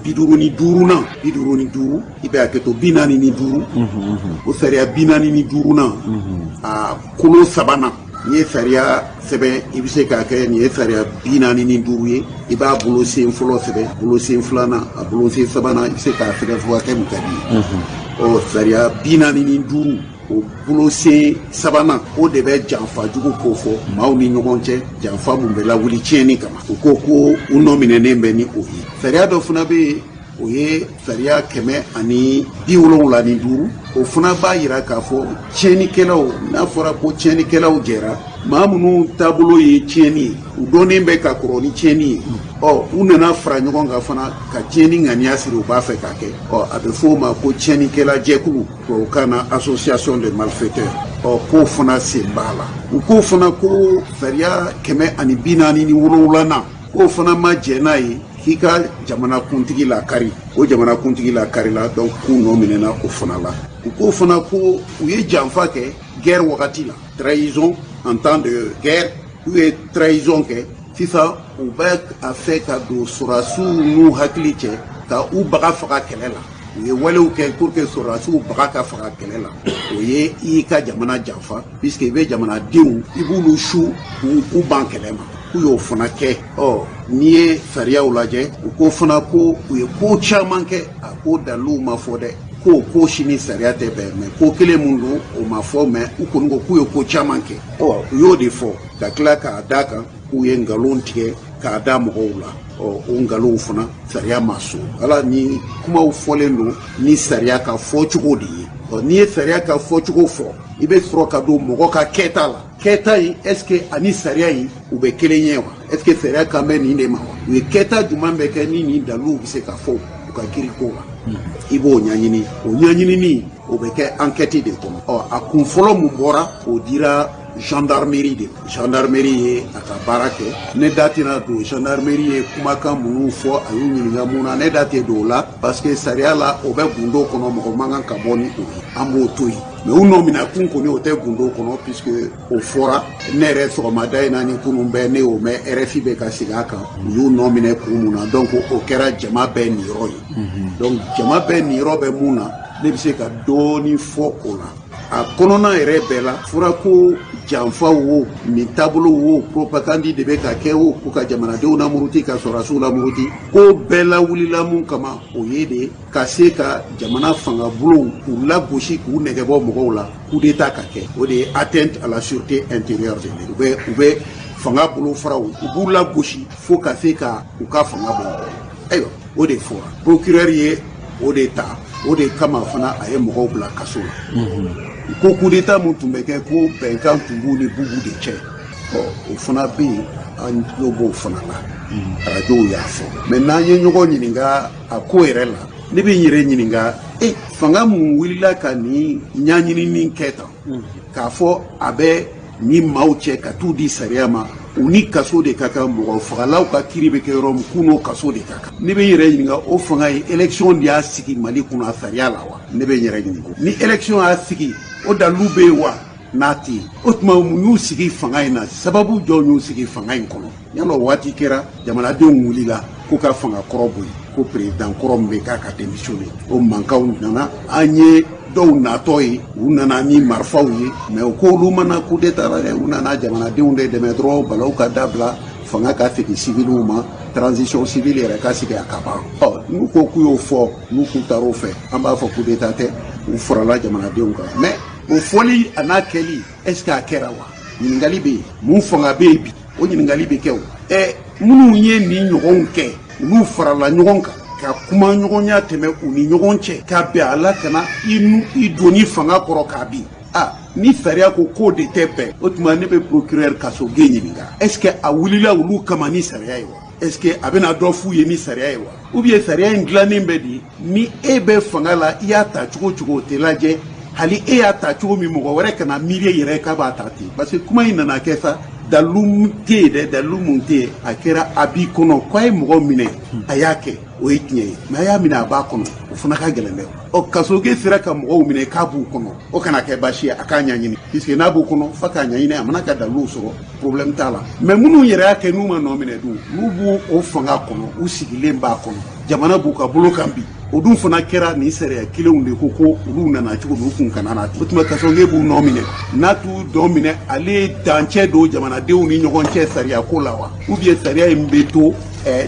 55 i bɛ hakɛ to 45 o sariya 45 a kolo sabanan ni ye sariya sɛbɛn i bɛ se k'a kɛ nin ye sariya 45 ye i b'a bolo sen fɔlɔ sɛbɛn bolo sen filanan a bolo sen sabanan i bɛ se k'a sɛbɛn fo ka kɛ min ka di ye ɔ sariya 45 o bolo sen sabanan o de bɛ janfa jugu ko fɔ maaw ni ɲɔgɔn cɛ janfa mun bɛ lawuli tiɲɛni kama u ko ko u nɔ minɛnen bɛ ni o ye sariya dɔ fana bɛ yen o ye sariya 175 o fana b'a yira k'a fɔ tiɲɛnikɛlaw n'a fɔra ko tiɲɛnikɛlaw jɛra maa minnu taabolo ye tiɲɛni ye u dɔnnen bɛ ka kɔrɔ ni tiɲɛni ye u nana fara ɲɔgɔn kan fana ka tiɲɛni ŋaniya siri u b'a fɛ k'a kɛ a bɛ fɔ o ma ko tiɲɛnikɛla jɛkulu tubabukan na association de malfaiteurs k'o fana sen b'a la u k'o fana ko sariya 147 k'o fana ma jɛ n'a ye k'i ka jamanakuntigi la kari o jamanakuntigi la kari la donc k'u nɔ minɛna o fana la u k'o fana ko u ye janfa kɛ guerre wagati la trahison en temps de guerre u ye trahison kɛ sisan u bɛ a fɛ ka don sɔrɔdasiw n'u hakili cɛ ka u baga faga kɛlɛ la u ye walew kɛ pour que sɔrɔdasiw baga ka faga kɛlɛ la o ye i ka jamana janfa puisque i bɛ jamanadenw i b'olu su k'u ban kɛlɛ ma k'u y'o fana kɛ n'i ye sariyaw lajɛ u ko fana ko u ye ko caman kɛ a ko daliluw ma fɔ dɛ ko sini sariya tɛ bɛn mɛ ko kelen mun don o ma fɔ mɛ u kɔni ko k'u ye ko caman kɛ u y'o de fɔ ka tila k'a da kan k'u ye nkalon tigɛ k'a da mɔgɔw la o nkalonw fana sariya ma sɔn ala ni kumaw fɔlen don ni sariya ka fɔcogo de ye n'i ye sariya ka fɔcogo fɔ i bɛ sɔrɔ ka don mɔgɔ ka kɛta la kɛta in est ce que ani sariya in u bɛ kelen ye wa est ce que sariya kan bɛ nin de ma wa u ye kɛta jumɛn bɛ kɛ ni nin daliluw bɛ se ka fɔ u ka kiiri ko la i b'o ɲɛɲini o ɲɛɲinini o bɛ kɛ enquête de kɔnɔ a kun fɔlɔ mun bɔra o dira gendarmerie de gendarmerie ye a ka baara kɛ ne da tɛna don gendarmerie ye kumakan minnu fɔ a y'u ɲininka mun na ne da tɛ don o la parce que sariya la o bɛ gundo kɔnɔ mɔgɔ man kan ka bɔ ni o ye an b'o to yen mais u nɔ minɛ kun kɔni o tɛ gundo kɔnɔ puisque o fɔra ne yɛrɛ sɔgɔmada in na ni kunun bɛɛ ne y'o mɛn RFI bɛ ka segin a kan u y'u nɔ minɛ kun mun na donc o kɛra jama bɛɛ niyɔrɔ ye donc jama bɛɛ niyɔrɔ bɛ mun na ne bɛ se ka dɔɔni fɔ o la a kɔnɔna yɛrɛ bɛɛ la fɔra ko janfa wo nin taabolo wo propagande de bɛ ka kɛ o ko ka jamanadenw lamuruti ka sɔrɔdasiw lamuruti ko bɛɛ lawulila mun kama o ye de ka se ka jamana fangabolow k'u lagosi k'u nɛgɛbɔ mɔgɔw la coup d'état ka kɛ o de ye atteinte à la sûreté intérieure de l'État u bɛ fanga bolo faraw u b'u lagosi fo ka se ka u ka fanga bɔ ayiwa o de fɔra procureur ye o de ta o de kama fana a ye mɔgɔw bila kaso la ko coup d'état mun tun bɛ kɛ ko bɛnkan tun b'u ni bubu de cɛ o fana bɛ yen an tulo b'o fana la arajow y'a fɔ mɛ n'an ye ɲɔgɔn ɲininka a ko yɛrɛ la ne bɛ n yɛrɛ ɲininka fanga mun wulila ka nin ɲaɲinini kɛ tan k'a fɔ a bɛ ni maaw cɛ ka t'u di sariya ma u ni kaso de ka kan mɔgɔ fagalaw ka kiiri bɛ kɛ yɔrɔ min k'u n'o kaso de ka kan ne bɛ n yɛrɛ ɲininka o fanga ye élection de y'a sigi mali kɔnɔ a sariya la wa ne bɛ n yɛrɛ ɲininka ni élection y'a sigi o dalilu bɛ yen wa n'a tɛ yen o tuma mun y'u sigi fanga in na sababu jɔn y'u sigi fanga in kɔnɔ yalɔ waati kɛra jamanadenw wulila k'u ka fanga kɔrɔ boyi ko président kɔrɔ min bɛ k'a ka démissionner o mankanw nana an ye dɔw natɔ ye u nana ni marifaw ye mɛ u k'olu mana coup d'état la dɛ u nana jamanadenw de dɛmɛ dɔrɔn balaw ka dabila fanga ka segin civiliw ma transition civile yɛrɛ ka sigi a ka ban n'u ko k'u y'o fɔ n'u k'u taar'o fɛ an b'a fɔ coup d'état tɛ u farala jamanadenw kan mais o fɔli a n'a kɛli est ce que a kɛra wa ɲininkali bɛ yen mun fanga bɛ yen bi o ɲininkali bɛ kɛ o minnu ye nin ɲɔgɔnw kɛ olu farala ɲɔgɔn kan ka kuma ɲɔgɔnya tɛmɛ u ni ɲɔgɔn cɛ ka bɛn a la kana i donni fanga kɔrɔ k'a bin ni sariya ko k'o de tɛ bɛn o tuma ne bɛ procureur Kasoge ɲininka est ce que a wulila olu kama ni sariya ye wa est ce que a bɛna dɔ f'u ye ni sariya ye wa ou bien sariya in dilannen bɛ de ni e bɛ fanga la i y'a ta cogo cogo o tɛ lajɛ hali e y'a ta cogo min mɔgɔ wɛrɛ kana miiri yɛrɛ k'a b'a ta ten parce que kuma in nana kɛ sa dalilu tɛ yen dɛ dalilu mun tɛ yen a kɛra a b'i kɔnɔ k'a ye mɔgɔ minɛ a y'a kɛ o ye tiɲɛ ye mɛ a y'a minɛ a b'a kɔnɔ o fana ka gɛlɛn dɛ Kasoge sera ka mɔgɔw minɛ k'a b'u kɔnɔ o kana kɛ baasi ye a k'a ɲɛɲini puisque n'a b'u kɔnɔ fa k'a ɲɛɲini a mana ka daliluw sɔrɔ problème t'a la mɛ minnu yɛrɛ y'a kɛ n'u ma nɔ minɛ dun n'u b'o o fanga kɔnɔ u sigilen b'a kɔnɔ jamana b'u ka bolo kan bi o dun fana kɛra nin sariya kelenw de ko olu nana cogo min u kun kana na o tuma kasɔrɔge b'u nɔ minɛ n'a t'u dɔn minɛ ale dancɛ don jamanadenw ni ɲɔgɔn cɛ sariya ko la wa ou bien sariya in bɛ to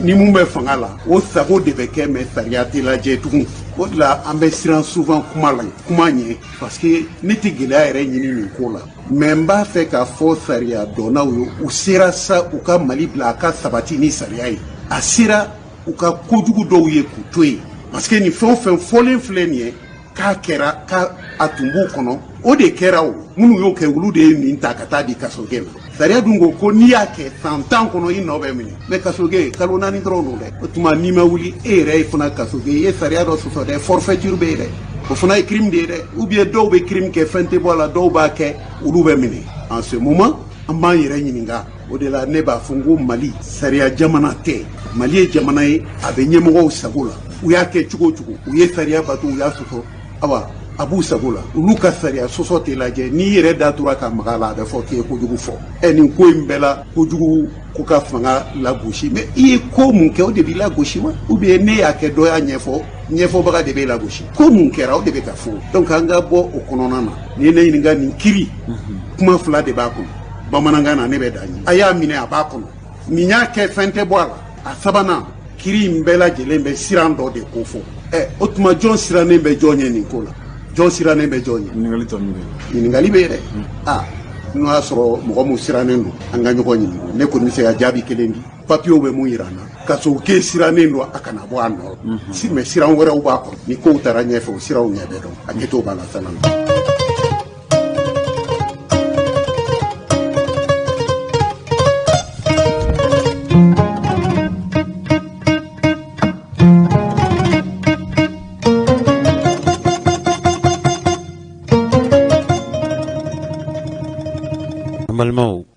ni mun bɛ fanga la o sago de bɛ kɛ mais sariya tɛ lajɛ tugun o de la an bɛ siran souvent kuma ɲɛ parce que ne tɛ gɛlɛya yɛrɛ ɲini nin ko la mais n b'a fɛ k'a fɔ sariya dɔnnaw ye u sera sa u ka Mali bila a ka sabati ni sariya ye a sera u ka kojugu dɔw ye k'u to yen parce que nin fɛn o fɛn fɔlen filɛ nin ye k'a kɛra k'a tun b'u kɔnɔ o de kɛra o minnu y'o kɛ olu de ye nin ta ka taa di kasɔrɔkɛ ma sariya dun ko n'i y'a kɛ san 10 kɔnɔ i nɔ bɛ minɛ mais kasɔrɔkɛ kalo 4 dɔrɔn don dɛ o tuma n'i ma wuli e yɛrɛ ye fana kasɔrɔkɛ i ye sariya dɔ sɔsɔ dɛ forfaiture bɛ yen dɛ o fana ye crime de ye dɛ ou bien dɔw bɛ crime kɛ fɛn tɛ bɔ a la dɔw b'a kɛ olu bɛ minɛ en ce moment an b'an yɛrɛ ɲininka o de la ne b'a fɔ n ko Mali sariya jamana tɛ Mali ye jamana ye a bɛ ɲɛmɔgɔw sago la u y'a kɛ cogo cogo u ye sariya bato u y'a sɔsɔ awa a b'u sago la olu ka sariya sɔsɔ tɛ lajɛ n'i yɛrɛ da tora ka maga la a bɛ fɔ k'i ye kojugu fɔ nin ko in bɛɛ la kojugu ko ka fanga lagosi mais i ye ko mun kɛ o de b'i lagosi wa ou bien ne y'a kɛ dɔ y'a ɲɛfɔbaga de bɛ lagosi ko mun kɛra o de bɛ ka fɔ donc an ka bɔ o kɔnɔna na ni ne ɲininka nin kiri kuma 2 de b'a kɔnɔ bamanankan na ne bɛ da ɲi a y'a minɛ a b'a kɔnɔ nin y'a kɛ fɛn tɛ bɔ a la a sabanan kiri in bɛɛ lajɛlen bɛ siran dɔ de ko fɔ o tuma jɔn sirannen bɛ jɔn ɲɛ nin ko la jɔn sirannen bɛ jɔn ɲɛ ɲininkali bɛ yen dɛ n'o y'a sɔrɔ mɔgɔ min sirannen don an ka ɲɔgɔn ɲininka ne kɔni bɛ se ka jaabi kelen di papiyew bɛ mun yira an na ka sɔrɔ k'e sirannen don a kana bɔ a nɔ mais siran wɛrɛw b'a kɔnɔ ni kow taara ɲɛfɛ o siraw ɲɛ bɛ dɔn a kɛtɔ b'a la sanan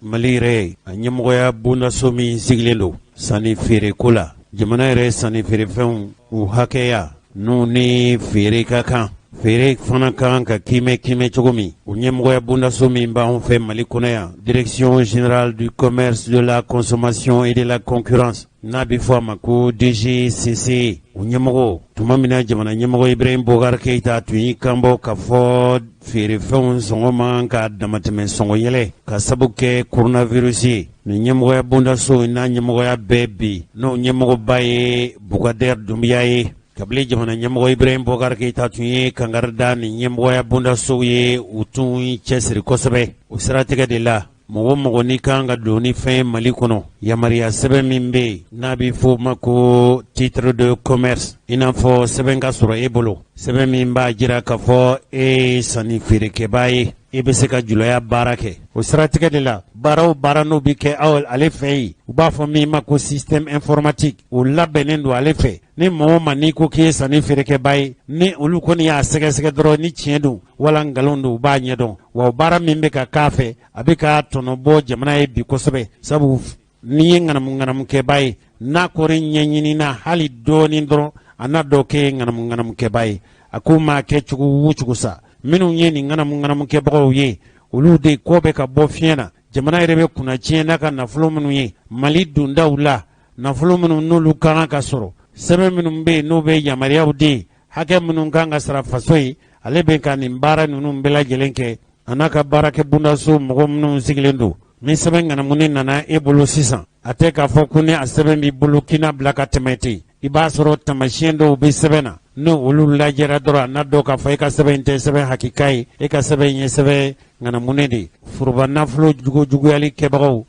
Mali yɛrɛ a ɲɛmɔgɔya bondaso min sigilen don sanni feere ko la jamana yɛrɛ sanni feerefɛnw u hakɛya n'u ni feere ka kan feere fana kan ka kimɛ cogo min o ɲɛmɔgɔya bondaso min b'anw fɛ Mali kɔnɔ yan Direction Générale du Commerce, de la Consommation et de la Concurrence n'a bɛ fɔ a ma ko DGCC o ɲɛmɔgɔ tuma min na jamana ɲɛmɔgɔ Ibrahim Boubacar Keïta tun y'i kanbɔ ka fɔ feerefɛnw sɔngɔ man ka damatɛmɛ sɔngɔ yɛlɛ ka sabu kɛ coronavirus ye nin ɲɛmɔgɔya bondaso n'a ɲɛmɔgɔya bɛɛ bi n'o ɲɛmɔgɔba ye Bougader Doumbia ye kabili jamana ɲɛmɔgɔ Ibrahim Boubacar Keïta tun ye kangari da nin ɲɛmɔgɔya bondaso ye u tun cɛsiri kosɛbɛ o siratigɛ de la mɔgɔ ni kan ka don ni fɛn Mali kɔnɔ yamariya sɛbɛn min bɛ yen n'a bɛ fɔ o ma ko titre de commerce i n'a fɔ sɛbɛn ka sɔrɔ e bolo sɛbɛn min b'a jira k'a fɔ e ye sanni feerekɛbaa ye e bɛ se ka julaya baara kɛ o siratigɛ de la baara o baara n'o bɛ kɛ ale fɛ yen u b'a fɔ min ma ko système informatique o labɛnnen don ale fɛ ni mɔgɔ ma n'i ko k'i ye sanni feerekɛbaa ye ni olu kɔni y'a sɛgɛsɛgɛ dɔrɔn ni tiɲɛ don wala nkalon don u b'a ɲɛdɔn wa o baara min bɛ ka k'a fɛ a bɛ ka tɔnɔbɔ jamana ye bi kosɛbɛ sabu n'i ye ŋanamu-ŋanamukɛbaa ye n'a kɔri ɲɛɲinina hali dɔɔnin dɔrɔn a n'a dɔ kɛ ŋanamu-ŋanamukɛbaa ye a ko maa kɛ cogo o cogo sa minnu ye nin ŋanamu-ŋanamukɛbagaw ye olu de kɔ bɛ ka bɔ fiɲɛ na jamana yɛrɛ bɛ kunna tiɲɛ n'a ka nafolo minnu ye Mali dondaw la nafolo minnu n'olu kan ka sɔrɔ sɛbɛn minnu bɛ yen n'o bɛ yamariyaw de hakɛ minnu kan ka sara faso ye ale bɛ ka nin baara ninnu bɛɛ lajɛlen kɛ a n'a ka baarakɛ bondaso mɔgɔ minnu sigilen don ni sɛbɛn ŋanamunin nana e bolo sisan a tɛ k'a fɔ ko ni a sɛbɛn b'i bolo k'i n'a bila ka tɛmɛ ten i b'a sɔrɔ tamasiyɛn dɔw bɛ sɛbɛn na n'o olu lajɛra dɔrɔn a n'a dɔn k'a fɔ e ka sɛbɛn tɛ sɛbɛn hakika ye e ka sɛbɛn ye sɛbɛn ŋanamunin de foroba nafolo juguyali kɛbagaw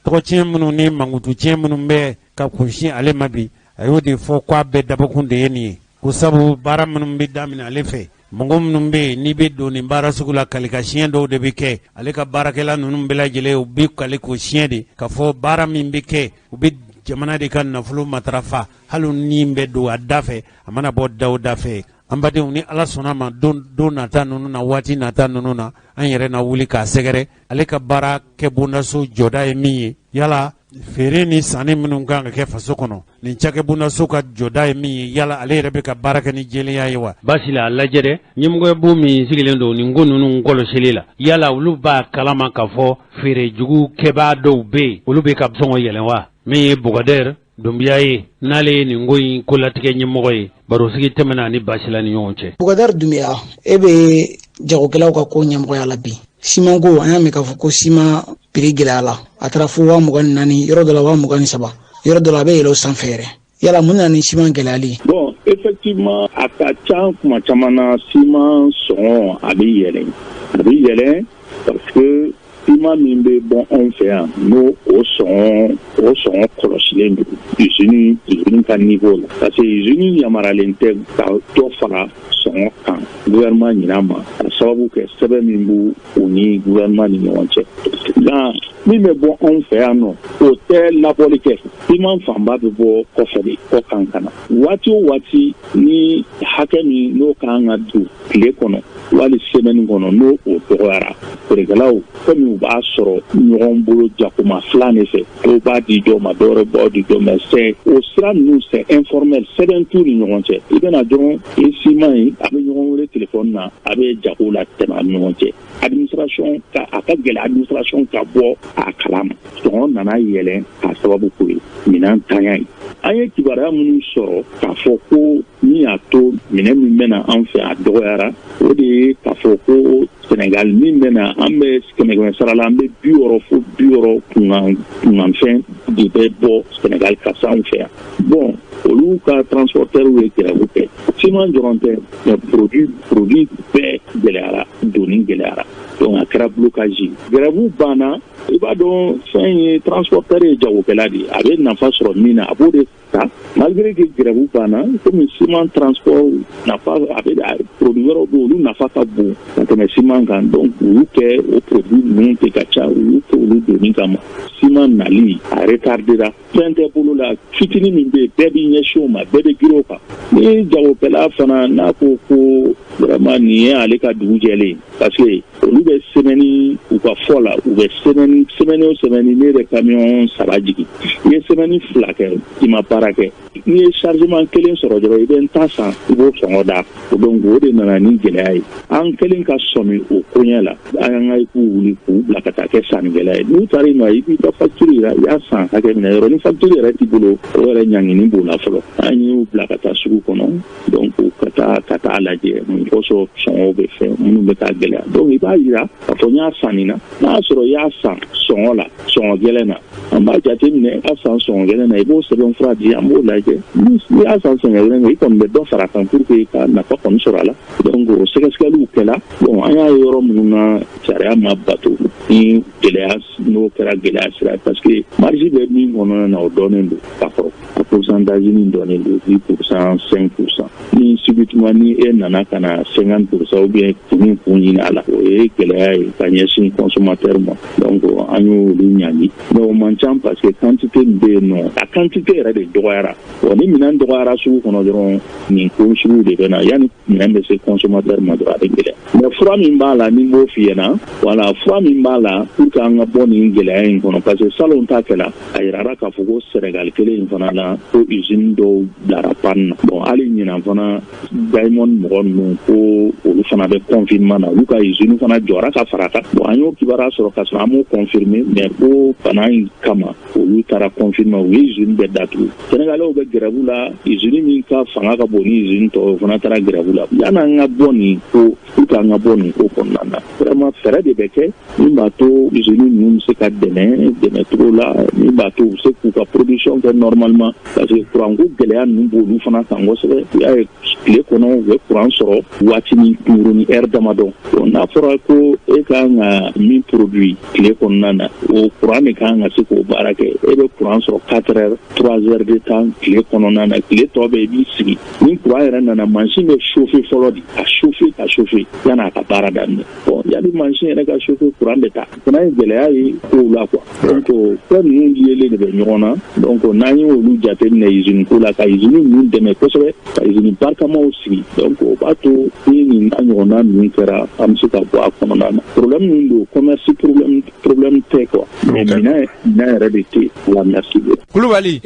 tɔgɔtiɲɛ minnu ni mankutu minnu bɛ ka kunsin ale ma bi a y'o de fɔ k'a bɛɛ dabɔkun de ye nin ye ko sabu baara minnu bɛ daminɛ ale fɛ mɔgɔ minnu bɛ yen n'i bɛ don nin baara sugu la kalikasiyɛn dɔw de bɛ kɛ ale ka baarakɛla ninnu bɛɛ lajɛlen u bɛ kaliko siyɛn de k'a fɔ baara min bɛ kɛ u bɛ jamana de ka nafolo matarafa hali ni bɛ don a da fɛ a mana bɔ daw da fɛ an badenw ni ala sɔnna ma don nata ninnu na waati nata ninnu na an yɛrɛ na wuli k'a sɛgɛrɛ ale ka baara kɛ bondaso jɔda ye min ye yala feere ni sanni minnu kan ka kɛ faso kɔnɔ nin cakɛ bondaso ka jɔda ye min ye yala ale yɛrɛ bɛ ka baara kɛ ni jɛlenya ye wa baasi la a lajɛ dɛ ɲɛmɔgɔyabu min sigilen don nin ko ninnu kɔlɔsili la yala olu b'a kalama k'a fɔ feere jugu kɛbaa dɔw bɛ yen olu bɛ ka sɔngɔ yɛlɛn wa min ye Bougader Dumbiyaye n'ale ni ngoyi ko latigɛ ɲɛmɔgɔ ye baro sigi tɛmɛna ni basila ni ɲɔgɔn cɛ.
Bukadari Dumbiya e bɛ jagokɛlaw ka ko ɲɛmɔgɔya la bi. Siman ko an y'a mɛn k'a fɔ ko siman prix gɛlɛyala a taara fo 24,000 yɔrɔ dɔ la 23,000 yɔrɔ dɔ la a bɛ yɛlɛ o sanfɛ yɛrɛ. Yala mun na ni siman gɛlɛyali?
Bon, effectivement a ka ca kuma caman na siman sɔngɔ a bɛ yɛlɛ parce que siman min bɛ bɔ anw fɛ yan n'o o sɔngɔ kɔlɔsilen don usine ka niveau la parce que usine yamaralen tɛ ka dɔ fara sɔngɔ kan gouvernement ɲin'a ma a sababu kɛ sɛbɛn min b'u u ni gouvernement ni ɲɔgɔn cɛ nka min bɛ bɔ anw fɛ yan nɔ o tɛ labɔli kɛ siman fanba bɛ bɔ kɔfɛ de kɔ kan ka na waati o waati ni hakɛ min n'o kan ka don tile kɔnɔ wali semaine kɔnɔ n'o o dɔgɔyara feerekɛlaw komi u b'a sɔrɔ ɲɔgɔn bolo jakuma fila de fɛ dɔw b'a di dɔw ma dɔw wɛrɛ b'aw di dɔw ma o sira ninnu c'est informel sɛbɛn t'u ni ɲɔgɔn cɛ i bɛna dɔrɔn i siman ye a bɛ ɲɔgɔn wele telefɔni na a bɛ jago la tɛmɛ a ni ɲɔgɔn cɛ administration a ka gɛlɛ administration ka bɔ a kalama sɔngɔ nana yɛlɛn k'a sababu k'o ye minɛn tanya ye an ye kibaruya minnu sɔrɔ k'a fɔ ko min y'a to minɛn min bɛna an fɛ a dɔgɔyara o de ye k'a fɔ ko Sénégal min bɛna an bɛ kɛmɛ sara la an bɛ 60 fo 60 kunkanfɛn de bɛ bɔ Sénégal ka se anw fɛ yan bon olu ka transporteurs ye grève kɛ siman dɔrɔn tɛ mais produit bɛɛ gɛlɛyara doni gɛlɛyara donc a kɛra blocage grève banna i b'a dɔn fɛn ye transporteur ye jagokɛla de a bɛ nafa sɔrɔ min na a b'o de ta malgré que grève banna komi siman transport nafa a bɛ produit wɛrɛw bɛ olu nafa ka bon ka tɛmɛ siman kan donc olu kɛ o produit ninnu tɛ ka ca olu tɛ olu doni kama siman nali a retardera fɛn tɛ bolo la fitinin min bɛ yen bɛɛ b'i ɲɛsin o ma bɛɛ bɛ girin o kan ni jagokɛla fana n'a ko ko vraiment nin ye ale ka dugu jɛlen parce que olu bɛ semaine u ka fɔ la u bɛ semaine o semaine ne yɛrɛ camion 3 jigin i ye semaine 2 kɛ i ma baara kɛ n'i ye chargement 1 sɔrɔ dɔrɔn i bɛ n ta san i b'o sɔngɔ da donc o de nana ni gɛlɛya ye an kɛlen ka sɔmi o koɲɛ la an ka k'u wuli k'u bila ka taa kɛ sannikɛla ye n'u taara i ma i b'i ka facture yira i y'a san hakɛ min na yɔrɔ ni facture yɛrɛ t'i bolo o yɛrɛ ɲangini b'o la fɔlɔ an y'u bila ka taa sugu kɔnɔ donc ka taa lajɛ mun kosɔn sɔngɔw bɛ fɛn minnu bɛ taa gɛlɛya donc i b'a yira k'a fɔ n y'a san nin na n'a y'a sɔrɔ i y'a san sɔngɔ la sɔngɔ gɛlɛn na an b'a jateminɛ a san sɔngɔ gɛlɛn na i b'o sɛbɛn fura di an b'o lajɛ n'i y'a san sɔngɔ gɛlɛn na i kɔni bɛ dɔ fara kan pour que i ka nafa kɔni sɔrɔ a la donc o sɛgɛsɛgɛliw kɛla bon an y'a ye yɔrɔ minnu na sariya ma bato ni gɛlɛya n'o kɛra gɛlɛya sira parce que marge bɛ min kɔnɔna na o dɔnnen don ka kɔrɔ a pourcentage min dɔnnen don 10% 5% ni subitement ni e nana ka na 50% ou bien fini kun ɲini a la o ye gɛlɛya ye ka ɲɛsin consommateur ma donc an y'olu ɲangi mais o man ca parce que quantité min bɛ yen nɔ a quantité yɛrɛ de dɔgɔyara bon ni minɛn dɔgɔyara sugu kɔnɔ dɔrɔn nin ko sugu de bɛ na yanni minɛn bɛ se consommateur ma dɔrɔn a bɛ gɛlɛya mais fura min b'a la ni n b'o f'i ɲɛna voilà fura min b'a la pour que an ka bɔ nin gɛlɛya in kɔnɔ parce que salon ta kɛla a yirara k'a fɔ ko Sénégal kelen in fana na ko usine dɔw bilara panne na bon hali ɲinan fana Diamond mɔgɔ ninnu ko olu fana bɛ confinement na olu ka usine fana jɔra ka fara kan bon an y'o kibaruya sɔrɔ ka sɔrɔ an m'o confirmer mais ko bana in kama olu taara confinement u ye usine bɛɛ datugu Sénégalais bɛ grève la usine min ka fanga ka bon ni usine tɔw o fana taara grève la yan'an ka bɔ nin ko pour que an ka bɔ nin ko kɔnɔna na vraiment fɛɛrɛ de bɛ kɛ min b'a to usine ninnu bɛ se ka dɛmɛ cogo la min b'a to u bɛ se k'u ka production kɛ normalement parce que courant ko gɛlɛya ninnu b'olu fana kan kosɛbɛ i y'a ye tile kɔnɔ u bɛ courant sɔrɔ waati ni duuru ni heure damadɔ bon n'a fɔra ko e kan ka min produit tile kɔnɔna na o courant de kan ka se k'o baara kɛ e bɛ courant sɔrɔ 4 heures 3 heures de temps tile kɔnɔna na tile tɔ bɛɛ i b'i sigi ni courant yɛrɛ nana mansin bɛ chauffer fɔlɔ de ka chauffer yan'a a ka baara daminɛ bon yanni mansin yɛrɛ ka chauffer courant bɛ taa fana ye gɛlɛya ye kow la quoi donc fɛn ninnu liés de bɛ ɲɔgɔn na donc n'an ye olu jateminɛ usine ko la ka usine ninnu dɛmɛ kosɛbɛ ka usine barikamaw sigi donc o b'a to ni nin n'a ɲɔgɔnna ninnu kɛra an bɛ se ka bɔ a kɔnɔna na problème min don commerce problème tɛ quoi mais minɛn yɛrɛ de tɛ yen. Voilà, merci. Kulubali